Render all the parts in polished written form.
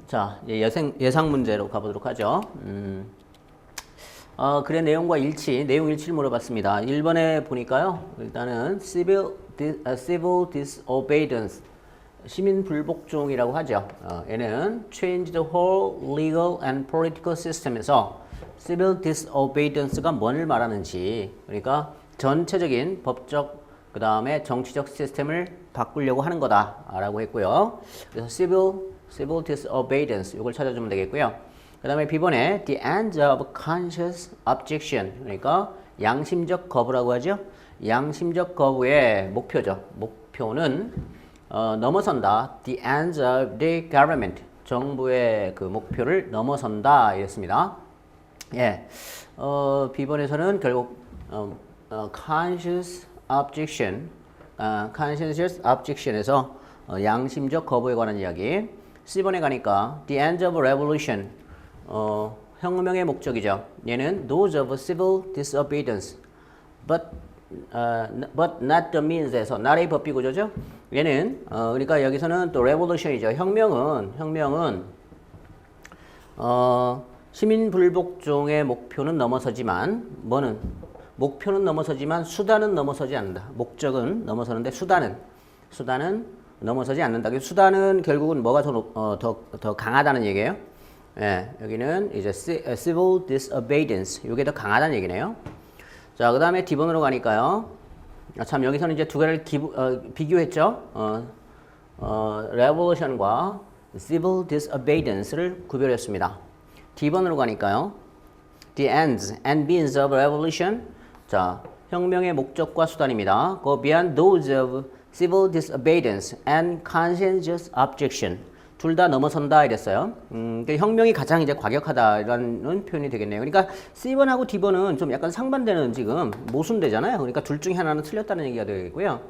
자, 이제 예상 문제로 가보도록 하죠. 글의 내용과 내용 일치를 물어봤습니다. 1번에 보니까요. 일단은 civil disobedience, 시민 불복종이라고 하죠. 얘는 change the whole legal and political system에서 civil disobedience가 뭐를 말하는지, 그러니까 전체적인 법적 그 다음에 정치적 시스템을 바꾸려고 하는 거다라고 했고요. 그래서 civil disobedience 이걸 찾아주면 되겠고요. 그 다음에 B번에 the end of conscious objection, 그러니까 양심적 거부라고 하죠. 양심적 거부의 목표죠. 목표는 넘어선다. The end of the government, 정부의 그 목표를 넘어선다 이랬습니다. 예, B번에서는 결국 conscious objection, conscientious objection에서 양심적 거부에 관한 이야기. C번에 가니까 the end of revolution, 혁명의 목적이죠. 얘는 those of civil disobedience, but not the means에서 not의 법비 구조죠. 얘는 그러니까 여기서는 또 revolution이죠. 혁명은 시민 불복종의 목표는 넘어서지만 목표는 넘어서지만 수단은 넘어서지 않는다. 목적은 넘어서는데 수단은 넘어서지 않는다. 수단은 결국은 뭐가 더 강하다는 얘기예요. 예, 여기는 이제 civil disobedience, 이게 더 강하다는 얘기네요. 자, 그 다음에 D번으로 가니까요. 참, 여기서는 이제 두 개를 비교했죠. revolution과 civil disobedience를 구별했습니다. D번으로 가니까요. The ends and means of revolution, 자, 혁명의 목적과 수단입니다. Go beyond those of civil disobedience and conscientious objection. 둘 다 넘어선다 이랬어요. 혁명이 가장 이제 과격하다라는 표현이 되겠네요. 그러니까 C번하고 D번은 좀 약간 상반되는 지금 모순되잖아요. 그러니까 둘 중에 하나는 틀렸다는 얘기가 되겠고요.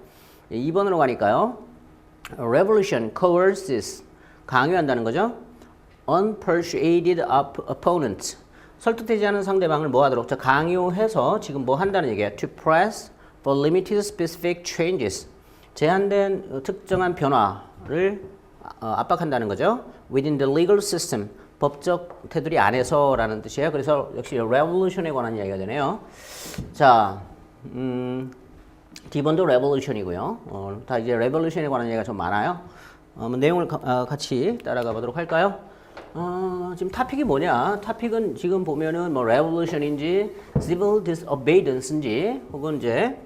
2번으로 가니까요. Revolution coerces, 강요한다는 거죠. Unpersuaded opponent, 설득되지 않은 상대방을 뭐 하도록? 자, 강요해서 지금 뭐 한다는 얘기예요. To press for limited specific changes, 제한된 특정한 변화를 압박한다는 거죠. Within the legal system, 법적 테두리 안에서라는 뜻이에요. 그래서 역시 revolution에 관한 이야기가 되네요. 자, D번도 revolution이고요. 다 이제 revolution에 관한 이야기가 좀 많아요. 내용을 같이 따라가 보도록 할까요? 지금 토픽이 뭐냐? 토픽은 지금 보면은 뭐 revolution인지 civil disobedience인지 혹은 이제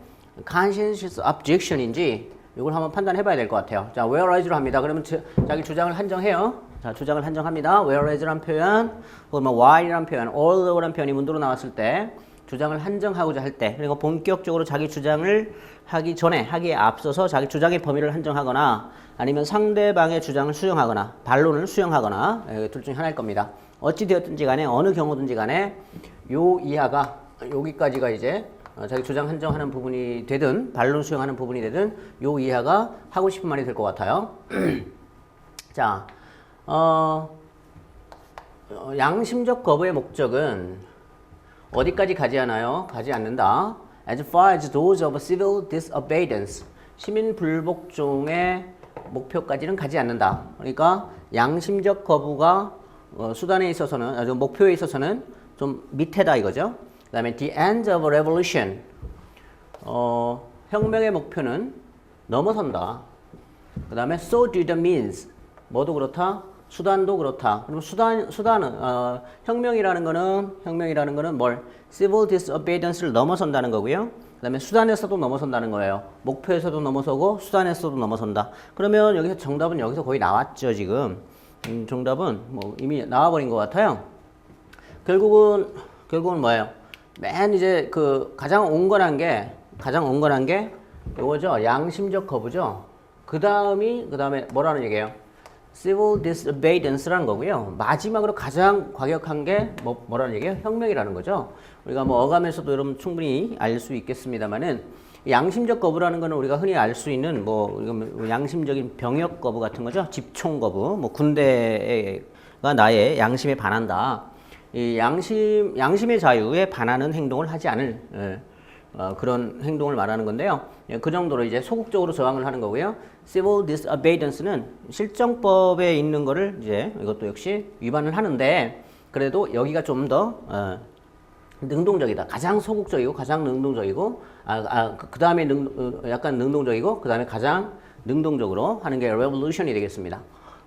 conscientious objection인지 이걸 한번 판단해 봐야 될 것 같아요. 자, whereas로 합니다. 그러면 자기 주장을 한정해요. 자, 주장을 한정합니다. whereas라는 표현, 혹은 뭐 while이라는 표현, although라는 표현이 문도로 나왔을 때 주장을 한정하고자 할 때, 그리고 본격적으로 자기 주장을 하기 전에, 하기에 앞서서 자기 주장의 범위를 한정하거나 아니면 상대방의 주장을 수용하거나 반론을 수용하거나, 둘 중에 하나일 겁니다. 어찌 되었든지 간에 어느 경우든지 간에 요 이하가, 여기까지가 이제 자기 주장 한정하는 부분이 되든 반론 수용하는 부분이 되든 요 이하가 하고 싶은 말이 될 것 같아요. 자, 양심적 거부의 목적은 어디까지 가지 않아요? 가지 않는다. As far as those of civil disobedience, 시민 불복종의 목표까지는 가지 않는다. 그러니까 양심적 거부가 수단에 있어서는, 목표에 있어서는 좀 밑에다 이거죠. 그 다음에 the end of revolution, 혁명의 목표는 넘어선다. 그 다음에 so do the means, 뭐도 그렇다? 수단도 그렇다. 그리고 수단은 혁명이라는 거는 뭘? civil disobedience를 넘어선다는 거고요. 그 다음에 수단에서도 넘어선다는 거예요. 목표에서도 넘어서고 수단에서도 넘어선다. 그러면 여기서 정답은 여기서 거의 나왔죠, 지금. 정답은 뭐 이미 나와버린 것 같아요. 결국은 뭐예요? 맨 이제 그 가장 온건한 게 이거죠. 양심적 거부죠. 그 다음에 뭐라는 얘기예요? civil disobedience라는 거고요. 마지막으로 가장 과격한 게 뭐라는 얘기예요? 혁명이라는 거죠. 우리가 뭐 어감에서도 여러분 충분히 알 수 있겠습니다만은 양심적 거부라는 거는 우리가 흔히 알 수 있는 뭐 양심적인 병역 거부 같은 거죠. 집총 거부, 뭐 군대가 나의 양심에 반한다. 이 양심의 자유에 반하는 행동을 하지 않을 그런 행동을 말하는 건데요. 예, 그 정도로 이제 소극적으로 저항을 하는 거고요. Civil disobedience는 실정법에 있는 거를 이제 이것도 역시 위반을 하는데 그래도 여기가 좀 더 능동적이다. 가장 소극적이고 가장 능동적이고 그 다음에 약간 능동적이고 그 다음에 가장 능동적으로 하는 게 revolution이 되겠습니다.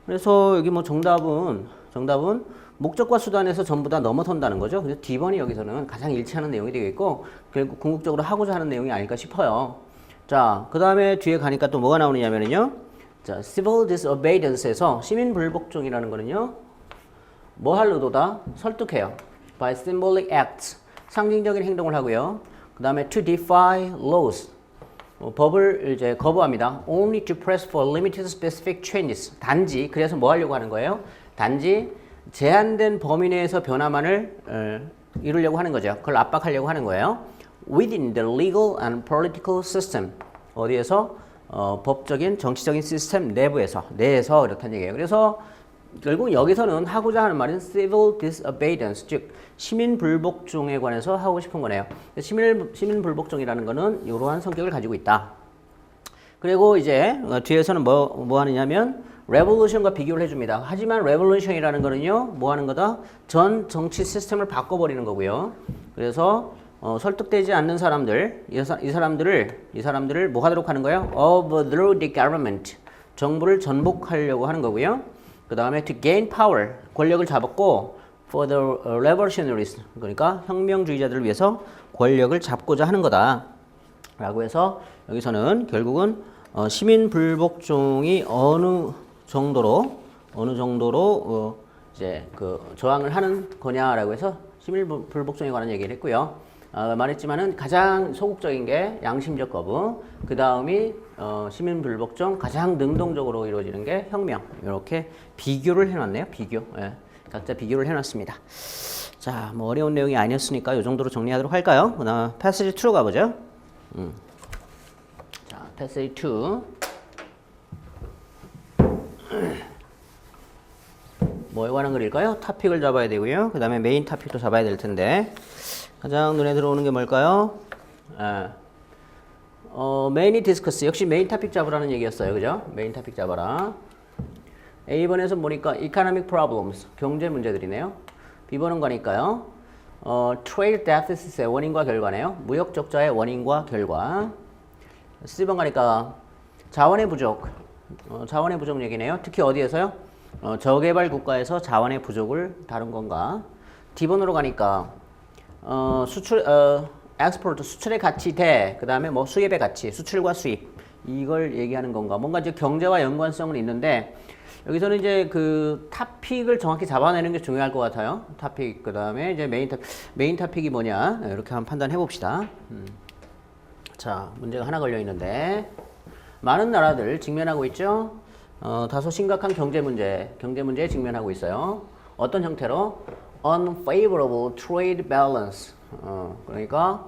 그래서 여기 뭐 정답은 목적과 수단에서 전부 다 넘어선다는 거죠. 그래서 D번이 여기서는 가장 일치하는 내용이 되겠고 결국 궁극적으로 하고자 하는 내용이 아닐까 싶어요. 자, 그 다음에 뒤에 가니까 또 뭐가 나오느냐면요. 자, civil disobedience에서 시민 불복종이라는 거는요. 뭐 할 의도다? 설득해요. by symbolic acts. 상징적인 행동을 하고요. 그 다음에 to defy laws. 법을 이제 거부합니다. only to press for limited specific changes. 단지 그래서 뭐 하려고 하는 거예요? 단지 제한된 범위 내에서 변화만을 이루려고 하는 거죠. 그걸 압박하려고 하는 거예요. within the legal and political system. 어디에서? 법적인 정치적인 시스템 내에서 이렇다는 얘기예요. 그래서 결국 여기서는 하고자 하는 말은 civil disobedience, 즉 시민 불복종에 관해서 하고 싶은 거네요. 시민 불복종이라는 거는 이러한 성격을 가지고 있다. 그리고 이제 뒤에서는 뭐 하느냐면 revolution과 비교를 해줍니다. 하지만 revolution이라는 거는요, 뭐 하는 거다? 전 정치 시스템을 바꿔버리는 거고요. 그래서 설득되지 않는 사람들, 이 사람들을 뭐 하도록 하는 거예요? overthrow the government, 정부를 전복하려고 하는 거고요. 그 다음에 to gain power, 권력을 잡았고 for the revolutionaries, 그러니까 혁명주의자들을 위해서 권력을 잡고자 하는 거다. 라고 해서 여기서는 결국은 시민 불복종이 어느 정도로 이제 그 저항을 하는 거냐라고 해서 시민 불복종에 관한 얘기를 했고요. 말했지만은 가장 소극적인 게 양심적 거부, 그 다음이 시민 불복종, 가장 능동적으로 이루어지는 게 혁명. 이렇게 비교를 해놨네요. 비교. 예, 각자 비교를 해놨습니다. 자, 뭐 어려운 내용이 아니었으니까 이 정도로 정리하도록 할까요? 그다음 패시지 2로 가보죠. 자, 패시지 2. 뭐에 관한 글일까요? 토픽을 잡아야 되고요. 그 다음에 메인 토픽도 잡아야 될 텐데 가장 눈에 들어오는 게 뭘까요? 메인이 디스커스. 역시 메인 토픽 잡으라는 얘기였어요. 그죠? 메인 토픽 잡아라. A번에서 보니까 economic problems, 경제 문제들이네요. B번은 거니까요. trade deficit의 원인과 결과네요. 무역 적자의 원인과 결과. C번 가니까 자원의 부족. 자원의 부족 얘기네요. 특히 어디에서요? 저개발 국가에서 자원의 부족을 다룬 건가? D번으로 가니까 엑스포트, 수출의 가치 대, 그 다음에 뭐 수입의 가치, 수출과 수입, 이걸 얘기하는 건가? 뭔가 이제 경제와 연관성은 있는데 여기서는 이제 그 토픽을 정확히 잡아내는 게 중요할 것 같아요. 토픽, 그 다음에 이제 메인 토픽이 뭐냐? 이렇게 한번 판단해 봅시다. 자, 문제가 하나 걸려 있는데 많은 나라들 직면하고 있죠. 다소 심각한 경제 문제에 직면하고 있어요. 어떤 형태로? unfavorable trade balance. 그러니까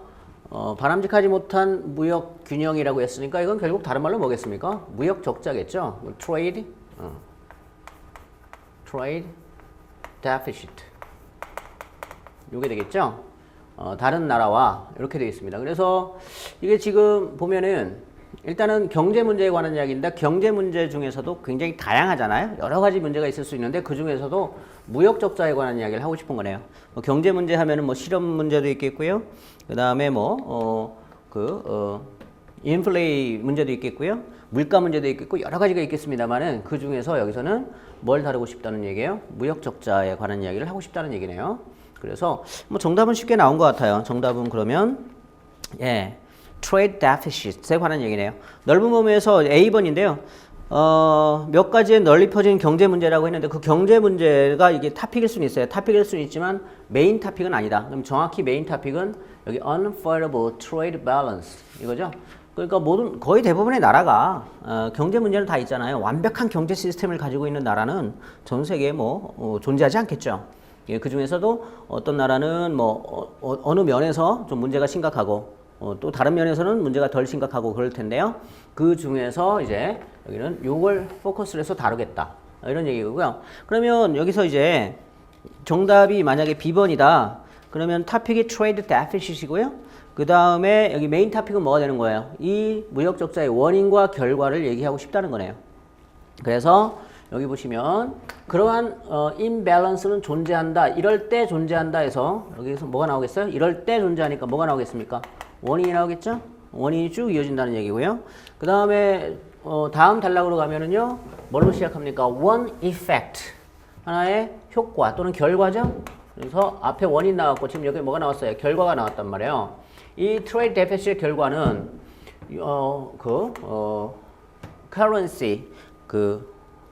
바람직하지 못한 무역 균형이라고 했으니까 이건 결국 다른 말로 뭐겠습니까? 무역 적자겠죠. trade deficit. 요게 되겠죠. 다른 나라와 이렇게 되어 있습니다. 그래서 이게 지금 보면은 일단은 경제 문제에 관한 이야기인데 경제 문제 중에서도 굉장히 다양하잖아요. 여러 가지 문제가 있을 수 있는데 그 중에서도 무역 적자에 관한 이야기를 하고 싶은 거네요. 경제 문제 하면은 뭐 실업 문제도 있겠고요. 그 다음에 인플레이 문제도 있겠고요. 물가 문제도 있겠고 여러 가지가 있겠습니다만은 그 중에서 여기서는 뭘 다루고 싶다는 얘기예요? 무역 적자에 관한 이야기를 하고 싶다는 얘기네요. 그래서 뭐 정답은 쉽게 나온 것 같아요. 정답은 그러면 trade deficit에 관한 얘기네요. 넓은 범위에서 A번인데요. 몇 가지의 널리 퍼진 경제 문제라고 했는데 그 경제 문제가 이게 토픽일 수는 있어요. 토픽일 수는 있지만 메인 토픽은 아니다. 그럼 정확히 메인 토픽은 여기 unfavorable trade balance 이거죠. 그러니까 거의 대부분의 나라가 경제 문제는 다 있잖아요. 완벽한 경제 시스템을 가지고 있는 나라는 전 세계에 존재하지 않겠죠. 예, 그 중에서도 어떤 나라는 어느 면에서 좀 문제가 심각하고 또 다른 면에서는 문제가 덜 심각하고 그럴 텐데요. 그 중에서 이제 여기는 요걸 포커스를 해서 다루겠다. 이런 얘기고요. 그러면 여기서 이제 정답이 만약에 B번이다. 그러면 토픽이 trade deficit이고요. 그 다음에 여기 메인 토픽은 뭐가 되는 거예요? 이 무역 적자의 원인과 결과를 얘기하고 싶다는 거네요. 그래서 여기 보시면 그러한 imbalance는 존재한다. 이럴 때 존재한다 해서 여기서 뭐가 나오겠어요? 이럴 때 존재하니까 뭐가 나오겠습니까? 원인이 나오겠죠? 원인이 쭉 이어진다는 얘기고요. 그 다음에 다음 단락으로 가면은요. 뭘로 시작합니까? one effect. 하나의 효과 또는 결과죠? 그래서 앞에 원인 나왔고 지금 여기 뭐가 나왔어요? 결과가 나왔단 말이에요. 이 trade deficit의 결과는 currency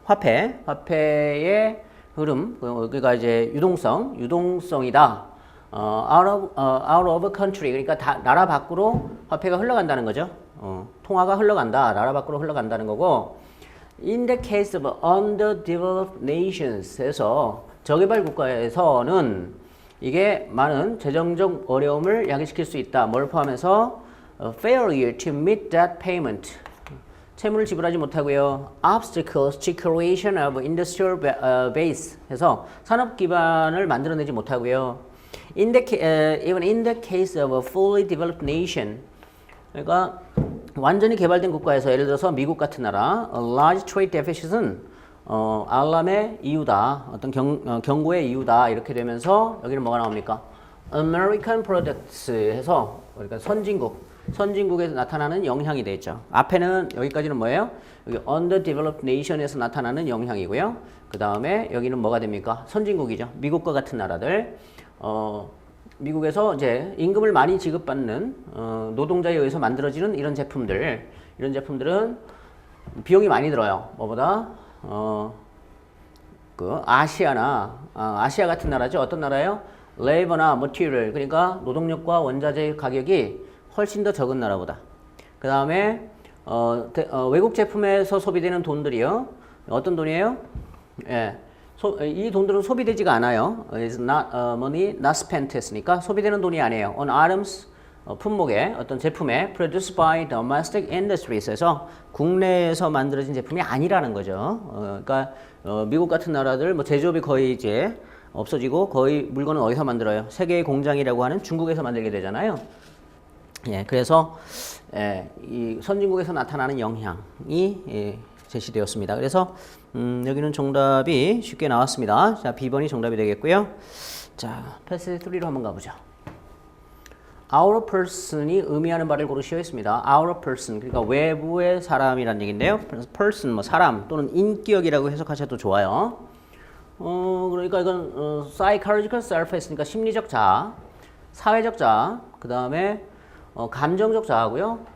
화폐의 흐름, 그러니까 이제 유동성이다. out of country, 그러니까 나라 밖으로 화폐가 흘러간다는 거죠. 통화가 흘러간다, 나라 밖으로 흘러간다는 거고. In the case of underdeveloped nations에서 저개발 국가에서는 이게 많은 재정적 어려움을 야기시킬 수 있다. 뭘 포함해서 failure to meet that payment. 채무를 지불하지 못하고요. Obstacles to creation of industrial base 해서 산업 기반을 만들어내지 못하고요. Even in the case of a fully developed nation, 그러니까 완전히 개발된 국가에서 예를 들어서 미국 같은 나라, large trade deficit은 알람의 이유다, 어떤 경고의 이유다 이렇게 되면서 여기는 뭐가 나옵니까? American products 해서 그러니까 선진국에서 나타나는 영향이 되죠. 앞에는 여기까지는 뭐예요? 여기 underdeveloped nation에서 나타나는 영향이고요. 그 다음에 여기는 뭐가 됩니까? 선진국이죠. 미국과 같은 나라들. 미국에서 이제 임금을 많이 지급받는 노동자에 의해서 만들어지는 이런 제품들은 비용이 많이 들어요. 뭐보다 아시아 같은 나라죠. 어떤 나라예요? 레이버나 머티리얼, 그러니까 노동력과 원자재 가격이 훨씬 더 적은 나라보다. 그 다음에 외국 제품에서 소비되는 돈들이요. 어떤 돈이에요? 예. 이 돈들은 소비되지가 않아요. It's not money not spent 했으니까 소비되는 돈이 아니에요. On items, 품목에 어떤 제품에 produced by domestic industries에서 국내에서 만들어진 제품이 아니라는 거죠. 그러니까 미국 같은 나라들 뭐 제조업이 거의 이제 없어지고 거의 물건은 어디서 만들어요? 세계의 공장이라고 하는 중국에서 만들게 되잖아요. 예, 그래서 이 선진국에서 나타나는 영향이 제시되었습니다. 그래서 여기는 정답이 쉽게 나왔습니다. 자, B번이 정답이 되겠고요. 자, 패스 3로 한번 가보죠. Our person이 의미하는 바를 고르시오 했습니다. Our person, 그러니까 외부의 사람이라는 얘기인데요. person, 뭐 사람 또는 인격이라고 해석하셔도 좋아요. 그러니까 이건 psychological self 했으니까 심리적 자아, 사회적 자아, 그 다음에 감정적 자아고요.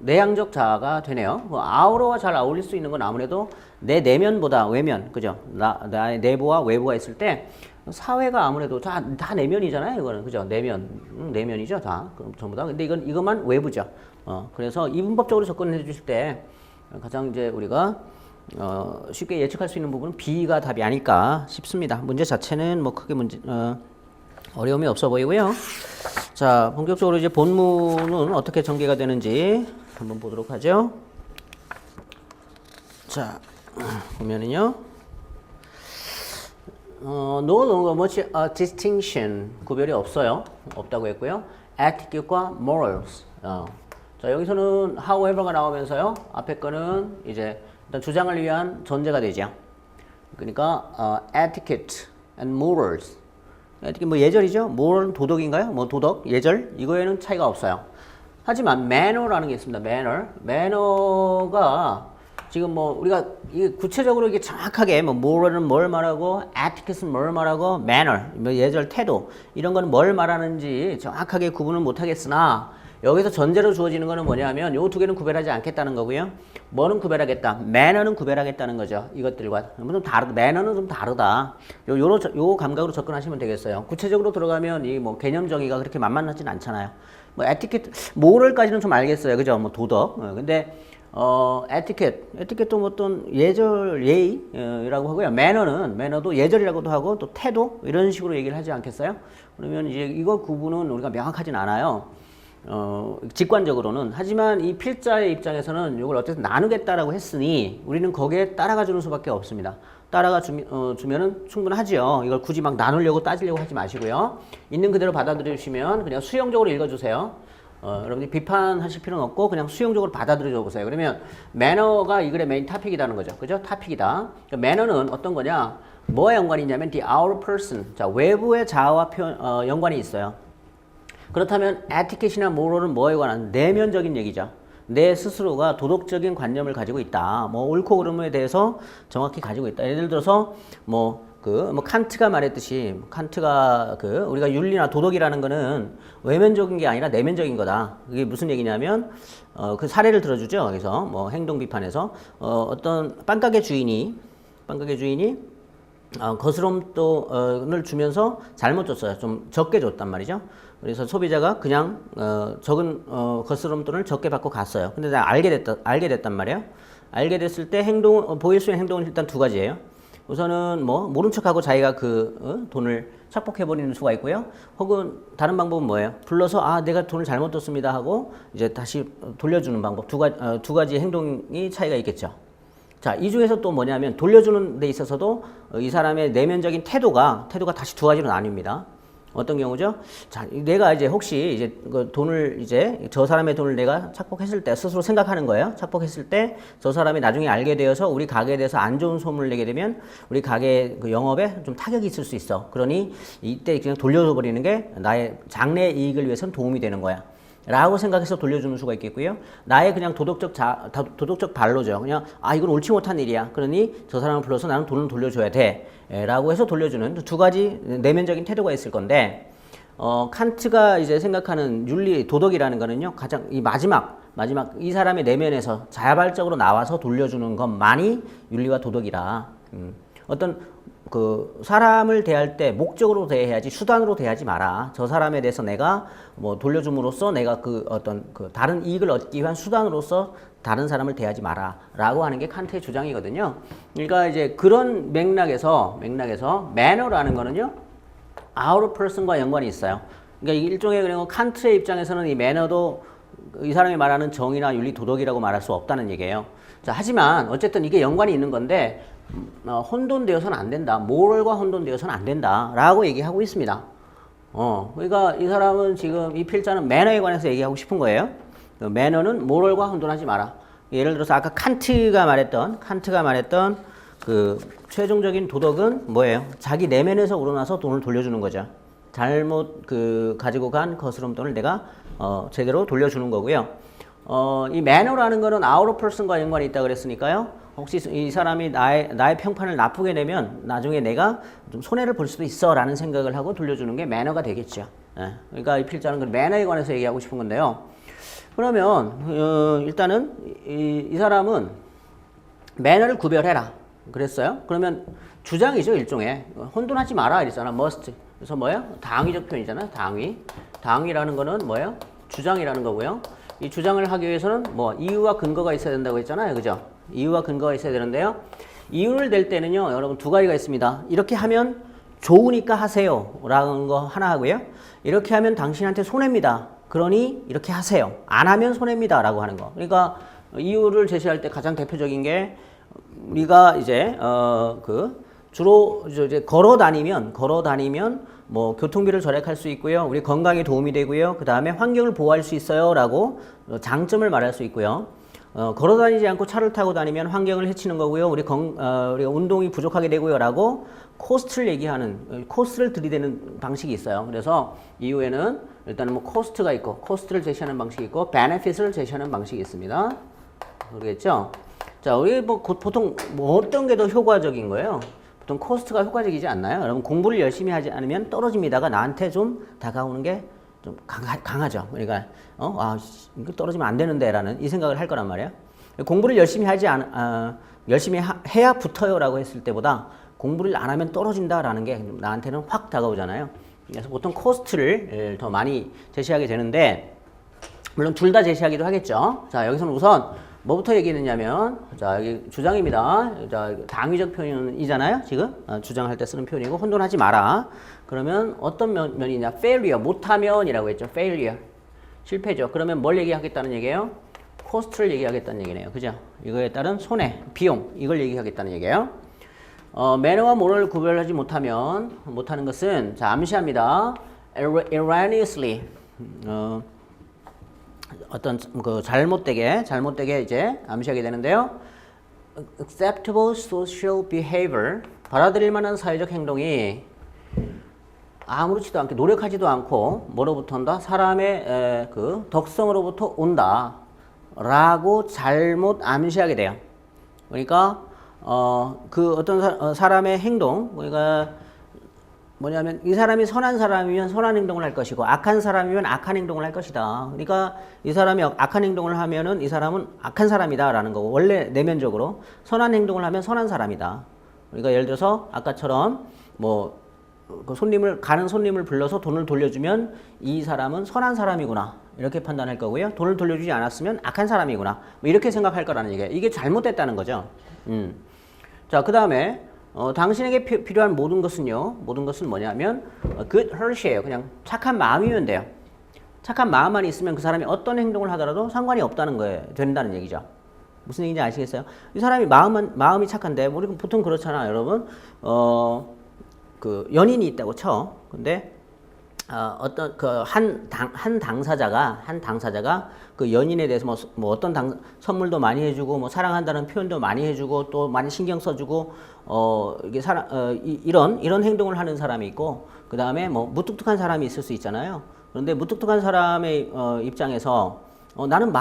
내향적 자아가 되네요. 아우러와 잘 어울릴 수 있는 건 아무래도 내 내면보다 외면, 그죠? 나의 내부와 외부가 있을 때 사회가 아무래도 다 내면이잖아요. 이거는 그죠? 내면이죠, 다 전부 다. 근데 이것만 외부죠. 그래서 이분법적으로 접근해 주실 때 가장 이제 우리가 쉽게 예측할 수 있는 부분은 B가 답이 아닐까 싶습니다. 문제 자체는 뭐 크게 어려움이 없어 보이고요. 자, 본격적으로 이제 본문은 어떻게 전개가 되는지 한번 보도록 하죠. 자, 보면은요. No longer much distinction, 구별이 없다고 했고요. Etiquette과 morals. 자, 여기서는 however가 나오면서요. 앞에 거는 이제 일단 주장을 위한 전제가 되죠. 그러니까 etiquette and morals. 뭐 예절이죠. 모럴 도덕인가요? 뭐 도덕, 예절 이거에는 차이가 없어요. 하지만 manner라는 게 있습니다. manner가 지금 뭐 우리가 이게 구체적으로 이게 정확하게 뭐 moral은 뭘 말하고 etiquette는 뭘 말하고 manner, 뭐 예절, 태도 이런 거는 뭘 말하는지 정확하게 구분을 못 하겠으나 여기서 전제로 주어지는 거는 뭐냐면 요 두 개는 구별하지 않겠다는 거고요. 뭐는 구별하겠다? 매너는 구별하겠다는 거죠. 이것들과 좀 매너는 좀 다르다. 요 감각으로 접근하시면 되겠어요. 구체적으로 들어가면 이 뭐 개념 정의가 그렇게 만만하진 않잖아요. 뭐 에티켓, 모럴까지는 좀 알겠어요. 그죠? 뭐 도덕. 근데 에티켓도 뭐 어떤 예절, 예의라고 하고요. 매너도 예절이라고도 하고 또 태도 이런 식으로 얘기를 하지 않겠어요? 그러면 이제 이거 구분은 우리가 명확하진 않아요. 직관적으로는. 하지만 이 필자의 입장에서는 이걸 어쨌든 나누겠다라고 했으니 우리는 거기에 따라가 주는 수밖에 없습니다. 따라가 주면은 충분하지요. 이걸 굳이 막 나누려고 따지려고 하지 마시고요. 있는 그대로 받아들여 주시면 그냥 수용적으로 읽어주세요. 여러분이 비판하실 필요는 없고 그냥 수용적으로 받아들여 보세요. 그러면 매너가 이 글의 메인 토픽이라는 거죠. 그죠? 토픽이다. 그러니까 매너는 어떤 거냐? 뭐와 연관이 있냐면 the outer person. 자, 외부의 자아와 연관이 있어요. 그렇다면 에티켓이나 moral은 뭐에 관한 내면적인 얘기죠. 내 스스로가 도덕적인 관념을 가지고 있다. 뭐 옳고 그름에 대해서 정확히 가지고 있다. 예를 들어서 칸트가 말했듯이 칸트가 우리가 윤리나 도덕이라는 거는 외면적인 게 아니라 내면적인 거다. 그게 무슨 얘기냐면 그 사례를 들어주죠. 그래서 뭐 행동 비판에서 어떤 빵가게 주인이 거스름돈을 주면서 잘못 줬어요. 좀 적게 줬단 말이죠. 그래서 소비자가 그냥 적은 거스름돈을 적게 받고 갔어요. 근데 내가 알게 됐단 말이에요. 알게 됐을 때 보일 수 있는 행동은 일단 두 가지예요. 우선은 모른 척하고 자기가 돈을 착복해버리는 수가 있고요. 혹은 다른 방법은 뭐예요? 불러서 내가 돈을 잘못 줬습니다 하고 이제 다시 돌려주는 방법. 두 가지 행동이 차이가 있겠죠. 자, 이 중에서 또 뭐냐면 돌려주는 데 있어서도 이 사람의 내면적인 태도가 다시 두 가지로 나뉩니다. 어떤 경우죠? 자, 내가 이제 혹시 이제 그 돈을 저 사람의 돈을 내가 착복했을 때 스스로 생각하는 거예요. 착복했을 때 저 사람이 나중에 알게 되어서 우리 가게에 대해서 안 좋은 소문을 내게 되면 우리 가게 그 영업에 좀 타격이 있을 수 있어. 그러니 이때 그냥 돌려줘 버리는 게 나의 장래 이익을 위해서는 도움이 되는 거야. 라고 생각해서 돌려주는 수가 있겠고요. 나의 그냥 도덕적 발로죠. 그냥 이건 옳지 못한 일이야. 그러니 저 사람을 불러서 나는 돈을 돌려줘야 돼. 라고 해서 돌려주는 두 가지 내면적인 태도가 있을 건데 칸트가 이제 생각하는 윤리, 도덕이라는 거는요. 가장 이 마지막 이 사람의 내면에서 자발적으로 나와서 돌려주는 것만이 윤리와 도덕이라. 어떤 사람을 대할 때 목적으로 대해야지 수단으로 대하지 마라. 저 사람에 대해서 내가 돌려줌으로써 내가 다른 이익을 얻기 위한 수단으로서 다른 사람을 대하지 마라. 라고 하는 게 칸트의 주장이거든요. 그러니까 이제 그런 맥락에서 매너라는 거는요. outer person과 연관이 있어요. 그러니까 일종의 그냥 칸트의 입장에서는 이 매너도 이 사람이 말하는 정의나 윤리, 도덕이라고 말할 수 없다는 얘기예요. 자, 하지만 어쨌든 이게 연관이 있는 건데 혼돈되어서는 안 된다. 모럴과 혼돈되어서는 안 된다. 라고 얘기하고 있습니다. 그러니까 이 사람은 지금 이 필자는 매너에 관해서 얘기하고 싶은 거예요. 매너는 모럴과 혼돈하지 마라. 예를 들어서 아까 칸트가 말했던 그 최종적인 도덕은 뭐예요? 자기 내면에서 우러나서 돈을 돌려주는 거죠. 잘못 가지고 간 거스름돈을 내가 제대로 돌려주는 거고요. 이 매너라는 거는 outer person과 연관이 있다 그랬으니까요. 혹시 이 사람이 나의 평판을 나쁘게 내면 나중에 내가 좀 손해를 볼 수도 있어 라는 생각을 하고 돌려주는 게 매너가 되겠죠. 그러니까 이 필자는 그 매너에 관해서 얘기하고 싶은 건데요. 그러면 일단은 이 사람은 매너를 구별해라 그랬어요. 그러면 주장이죠. 일종의 혼돈하지 마라 이랬잖아. must. 그래서 뭐예요? 당위적 표현이잖아요. 당위라는 거는 뭐예요? 주장이라는 거고요. 이 주장을 하기 위해서는 이유와 근거가 있어야 된다고 했잖아요. 그죠? 이유와 근거가 있어야 되는데요. 이유를 댈 때는요. 여러분 두 가지가 있습니다. 이렇게 하면 좋으니까 하세요. 라는 거 하나 하고요. 이렇게 하면 당신한테 손해입니다. 그러니 이렇게 하세요. 안 하면 손해입니다. 라고 하는 거. 그러니까 이유를 제시할 때 가장 대표적인 게 우리가 이제 주로 이제 걸어 다니면 교통비를 절약할 수 있고요. 우리 건강에 도움이 되고요. 그 다음에 환경을 보호할 수 있어요. 라고 장점을 말할 수 있고요. 걸어 다니지 않고 차를 타고 다니면 환경을 해치는 거고요. 우리가 운동이 부족하게 되고요. 라고 코스트를 들이대는 방식이 있어요. 그래서 이후에는 일단은 코스트가 있고, 코스트를 제시하는 방식이 있고, 베네핏을 제시하는 방식이 있습니다. 모르겠죠? 자, 우리 보통 어떤 게 더 효과적인 거예요? 보통 코스트가 효과적이지 않나요? 여러분 공부를 열심히 하지 않으면 떨어집니다가 나한테 좀 다가오는 게 좀 강하죠. 그러니까 이거 떨어지면 안 되는데 라는 이 생각을 할 거란 말이에요. 공부를 열심히 열심히 해야 붙어요라고 했을 때보다 공부를 안 하면 떨어진다라는 게 나한테는 확 다가오잖아요. 그래서 보통 코스트를 더 많이 제시하게 되는데 물론 둘 다 제시하기도 하겠죠. 자, 여기서는 우선 뭐부터 얘기했냐면, 자, 여기 주장입니다. 자, 당위적 표현이잖아요, 지금. 주장할 때 쓰는 표현이고, 혼돈하지 마라. 그러면 어떤 면이냐? failure, 못하면이라고 했죠. failure. 실패죠. 그러면 뭘 얘기하겠다는 얘기예요? 코스트를 얘기하겠다는 얘기네요. 그죠? 이거에 따른 손해, 비용, 이걸 얘기하겠다는 얘기예요. 매너와 모럴을 구별하지 못하는 것은 자 암시합니다. erroneously 어떤 그 잘못되게 이제 암시하게 되는데요. acceptable social behavior 받아들일 만한 사회적 행동이 아무렇지도 않게 노력하지도 않고 뭐로부터 온다? 사람의 그 덕성으로부터 온다 라고 잘못 암시하게 돼요. 그러니까 그 어떤 사람의 행동 그러니까 뭐냐면 이 사람이 선한 사람이면 선한 행동을 할 것이고 악한 사람이면 악한 행동을 할 것이다. 그러니까 이 사람이 악한 행동을 하면은 이 사람은 악한 사람이다 라는 거고 원래 내면적으로 선한 행동을 하면 선한 사람이다. 그러니까 예를 들어서 아까처럼 뭐 그 가는 손님을 불러서 돈을 돌려주면 이 사람은 선한 사람이구나 이렇게 판단할 거고요. 돈을 돌려주지 않았으면 악한 사람이구나 뭐 이렇게 생각할 거라는 얘기예요. 이게 잘못됐다는 거죠. 자, 그 다음에 당신에게 필요한 모든 것은 뭐냐면 good heart이에요. 그냥 착한 마음이면 돼요. 착한 마음만 있으면 그 사람이 어떤 행동을 하더라도 상관이 없다는 거예요. 된다는 얘기죠. 무슨 얘기인지 아시겠어요? 이 사람이 마음이 착한데 우리 보통 그렇잖아, 여러분. 그 연인이 있다고 쳐. 근데 어떤 그 한 당사자가 그 연인에 대해서 뭐 어떤 선물도 많이 해주고 뭐 사랑한다는 표현도 많이 해주고 또 많이 신경 써주고 이게 이런 행동을 하는 사람이 있고 그 다음에 뭐 무뚝뚝한 사람이 있을 수 있잖아요. 그런데 무뚝뚝한 사람의 입장에서 나는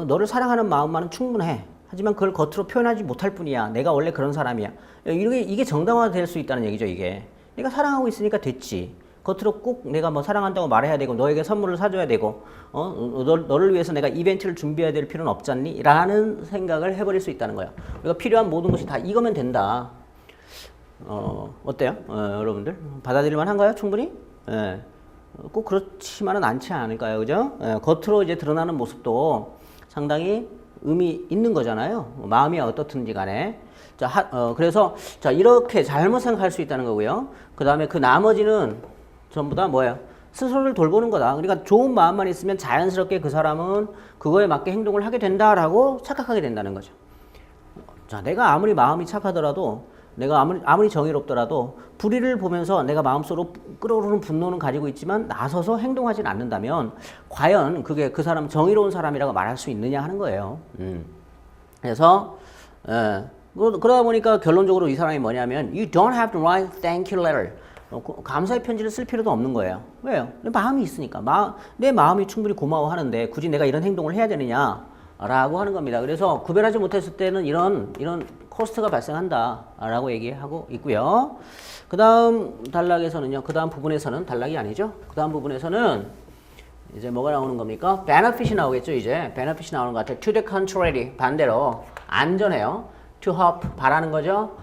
너를 사랑하는 마음만은 충분해. 하지만 그걸 겉으로 표현하지 못할 뿐이야. 내가 원래 그런 사람이야. 이게 정당화될 수 있다는 얘기죠, 이게. 내가 사랑하고 있으니까 됐지. 겉으로 꼭 내가 뭐 사랑한다고 말해야 되고 너에게 선물을 사줘야 되고 너를 위해서 내가 이벤트를 준비해야 될 필요는 없잖니? 라는 생각을 해버릴 수 있다는 거예요. 우리가 필요한 모든 것이 다 이거면 된다. 어때요? 여러분들? 받아들일만 한가요? 충분히? 예. 꼭 그렇지만은 않지 않을까요? 그죠? 예. 겉으로 이제 드러나는 모습도 상당히 의미 있는 거잖아요. 마음이 어떻든지 간에. 자, 그래서 자, 이렇게 잘못 생각할 수 있다는 거고요. 그 다음에 그 나머지는 전부 다 뭐예요? 스스로를 돌보는 거다. 그러니까 좋은 마음만 있으면 자연스럽게 그 사람은 그거에 맞게 행동을 하게 된다라고 착각하게 된다는 거죠. 자, 내가 아무리 마음이 착하더라도 내가 아무리 정의롭더라도 불의를 보면서 내가 마음속으로 끓어오르는 분노는 가지고 있지만 나서서 행동하진 않는다면 과연 그게 그 사람 정의로운 사람이라고 말할 수 있느냐 하는 거예요. 그래서 그러다 보니까 결론적으로 이 사람이 뭐냐면 You don't have to write thank you letter. 감사의 편지를 쓸 필요도 없는 거예요. 왜요? 내 마음이 있으니까. 내 마음이 충분히 고마워하는데 굳이 내가 이런 행동을 해야 되느냐 라고 하는 겁니다. 그래서 구별하지 못했을 때는 이런 코스트가 발생한다 라고 얘기하고 있고요. 그 다음 단락에서는요. 그 다음 부분에서는 단락이 아니죠. 그 다음 부분에서는 이제 뭐가 나오는 겁니까? benefit이 나오겠죠. 이제 benefit이 나오는 것 같아요. to the contrary 반대로 안전해요. to help 바라는 거죠.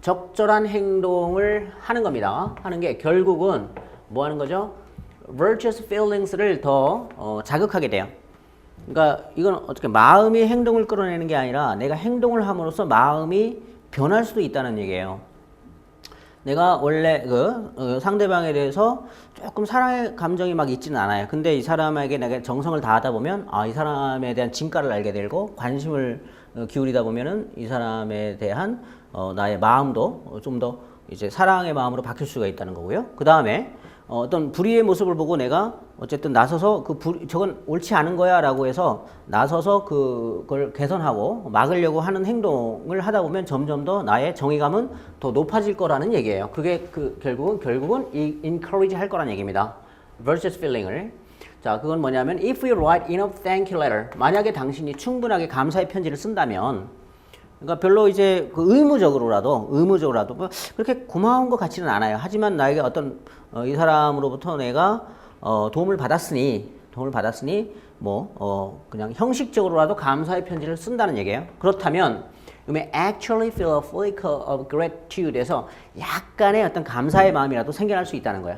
적절한 행동을 하는 겁니다. 하는 게 결국은 뭐 하는 거죠? virtuous feelings를 더 자극하게 돼요. 그러니까 이건 어떻게 마음이 행동을 끌어내는 게 아니라 내가 행동을 함으로써 마음이 변할 수도 있다는 얘기예요. 내가 원래 상대방에 대해서 조금 사랑의 감정이 막 있지는 않아요. 근데 이 사람에게 내가 정성을 다하다 보면 이 사람에 대한 진가를 알게 되고 관심을 기울이다 보면은 이 사람에 대한 나의 마음도 좀 더 이제 사랑의 마음으로 바뀔 수가 있다는 거고요. 그 다음에 어떤 불의의 모습을 보고 내가 어쨌든 나서서 저건 옳지 않은 거야 라고 해서 나서서 그걸 개선하고 막으려고 하는 행동을 하다 보면 점점 더 나의 정의감은 더 높아질 거라는 얘기예요. 그게 결국은 encourage 할 거라는 얘기입니다. versus feeling을. 자, 그건 뭐냐면 if you write enough thank you letter 만약에 당신이 충분하게 감사의 편지를 쓴다면 그러니까 별로 이제 의무적으로라도 뭐 그렇게 고마운 것 같지는 않아요. 하지만 나에게 어떤 이 사람으로부터 내가 도움을 받았으니 뭐 그냥 형식적으로라도 감사의 편지를 쓴다는 얘기예요. 그렇다면 you may actually feel a flicker of gratitude에서 약간의 어떤 감사의 마음이라도 생겨날 수 있다는 거야.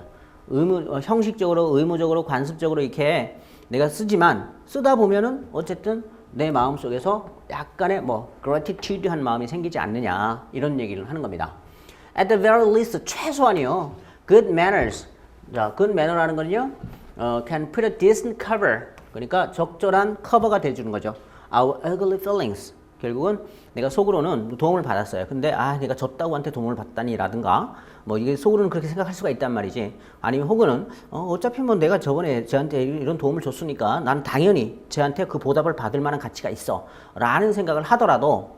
형식적으로 의무적으로 관습적으로 이렇게 내가 쓰다 보면은 어쨌든 내 마음 속에서 약간의 gratitude한 마음이 생기지 않느냐 이런 얘기를 하는 겁니다. At the very least 최소한이요. Good manners. 자, good manner라는 거는요. Can put a decent cover. 그러니까 적절한 커버가 돼주는 거죠. Our ugly feelings. 결국은 내가 속으로는 도움을 받았어요. 근데 내가 졌다고 한테 도움을 받다니라든가 뭐 이게 속으로는 그렇게 생각할 수가 있단 말이지. 아니면 혹은 어차피 뭐 내가 저번에 쟤한테 이런 도움을 줬으니까 난 당연히 쟤한테 그 보답을 받을 만한 가치가 있어 라는 생각을 하더라도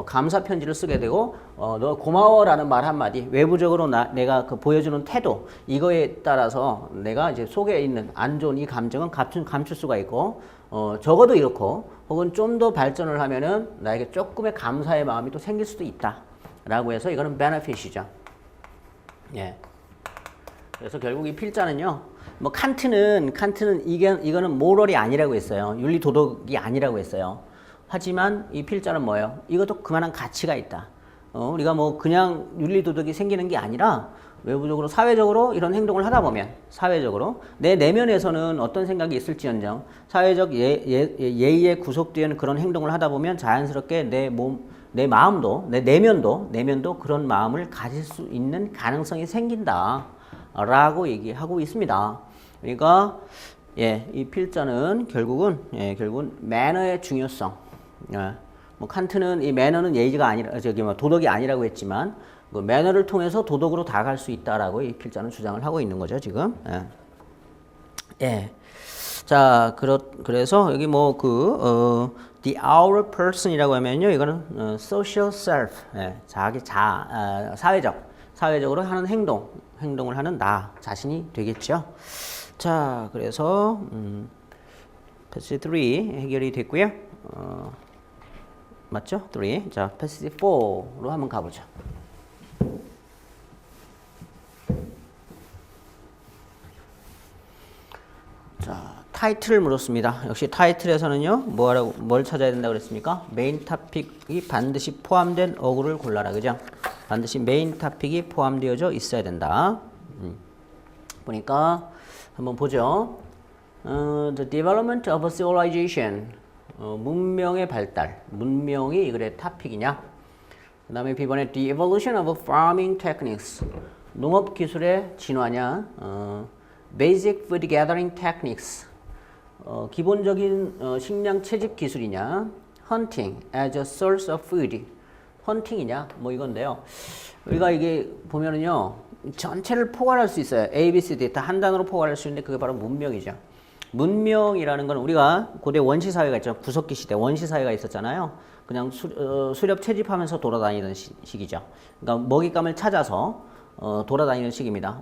감사 편지를 쓰게 되고 너 고마워라는 말 한마디, 외부적으로 내가 그 보여주는 태도, 이거에 따라서 내가 이제 속에 있는 안 좋은 이 감정은 감출 수가 있고 적어도 이렇고 혹은 좀 더 발전을 하면은 나에게 조금의 감사의 마음이 또 생길 수도 있다라고 해서 이거는 베네핏이죠. 예. 그래서 결국 이 필자는요. 뭐 칸트는 이거는 모럴이 아니라고 했어요. 윤리 도덕이 아니라고 했어요. 하지만 이 필자는 뭐예요? 이것도 그만한 가치가 있다. 우리가 뭐 그냥 윤리 도덕이 생기는 게 아니라 외부적으로 사회적으로 이런 행동을 하다 보면 사회적으로 내 내면에서는 어떤 생각이 있을지언정 사회적 예의에 구속되는 그런 행동을 하다 보면 자연스럽게 내 마음도 내 내면도 그런 마음을 가질 수 있는 가능성이 생긴다라고 얘기하고 있습니다. 그러니까 이 필자는 결국은 매너의 중요성. 뭐 칸트는 이 매너는 예의가 아니라 도덕이 아니라고 했지만 그 매너를 통해서 도덕으로 다가갈 수 있다라고 이 필자는 주장을 하고 있는 거죠 지금. 자 그래서 여기 뭐 the our person이라고 하면요 이거는 social self, 자기 사회적으로 하는 행동을 하는 나 자신이 되겠죠. 자 그래서 패시지 3 해결이 됐고요. 맞죠? 3. 자, 패시지 4로 한번 가보죠. 자, 타이틀을 물었습니다. 역시 타이틀에서는요, 뭘 찾아야 된다고 그랬습니까? 메인 토픽이 반드시 포함된 어구를 골라라, 그죠? 반드시 메인 토픽이 포함되어져 있어야 된다. 보니까 한번 보죠. The development of a civilization. 문명의 발달, 문명이 이거의 토픽이냐? 그 다음에 B번에 the evolution of farming techniques, 농업 기술의 진화냐? Basic food gathering techniques, 기본적인 식량 채집 기술이냐? Hunting as a source of food, 헌팅이냐? 뭐 이건데요. 우리가 이게 보면은요, 전체를 포괄할 수 있어요. A, B, C, D 다 한 단어로 포괄할 수 있는데 그게 바로 문명이죠. 문명이라는 건 우리가 고대 원시사회가 있죠. 구석기 시대 원시사회가 있었잖아요. 그냥 수렵 채집하면서 돌아다니던 시기죠. 그러니까 먹잇감을 찾아서 돌아다니는 시기입니다.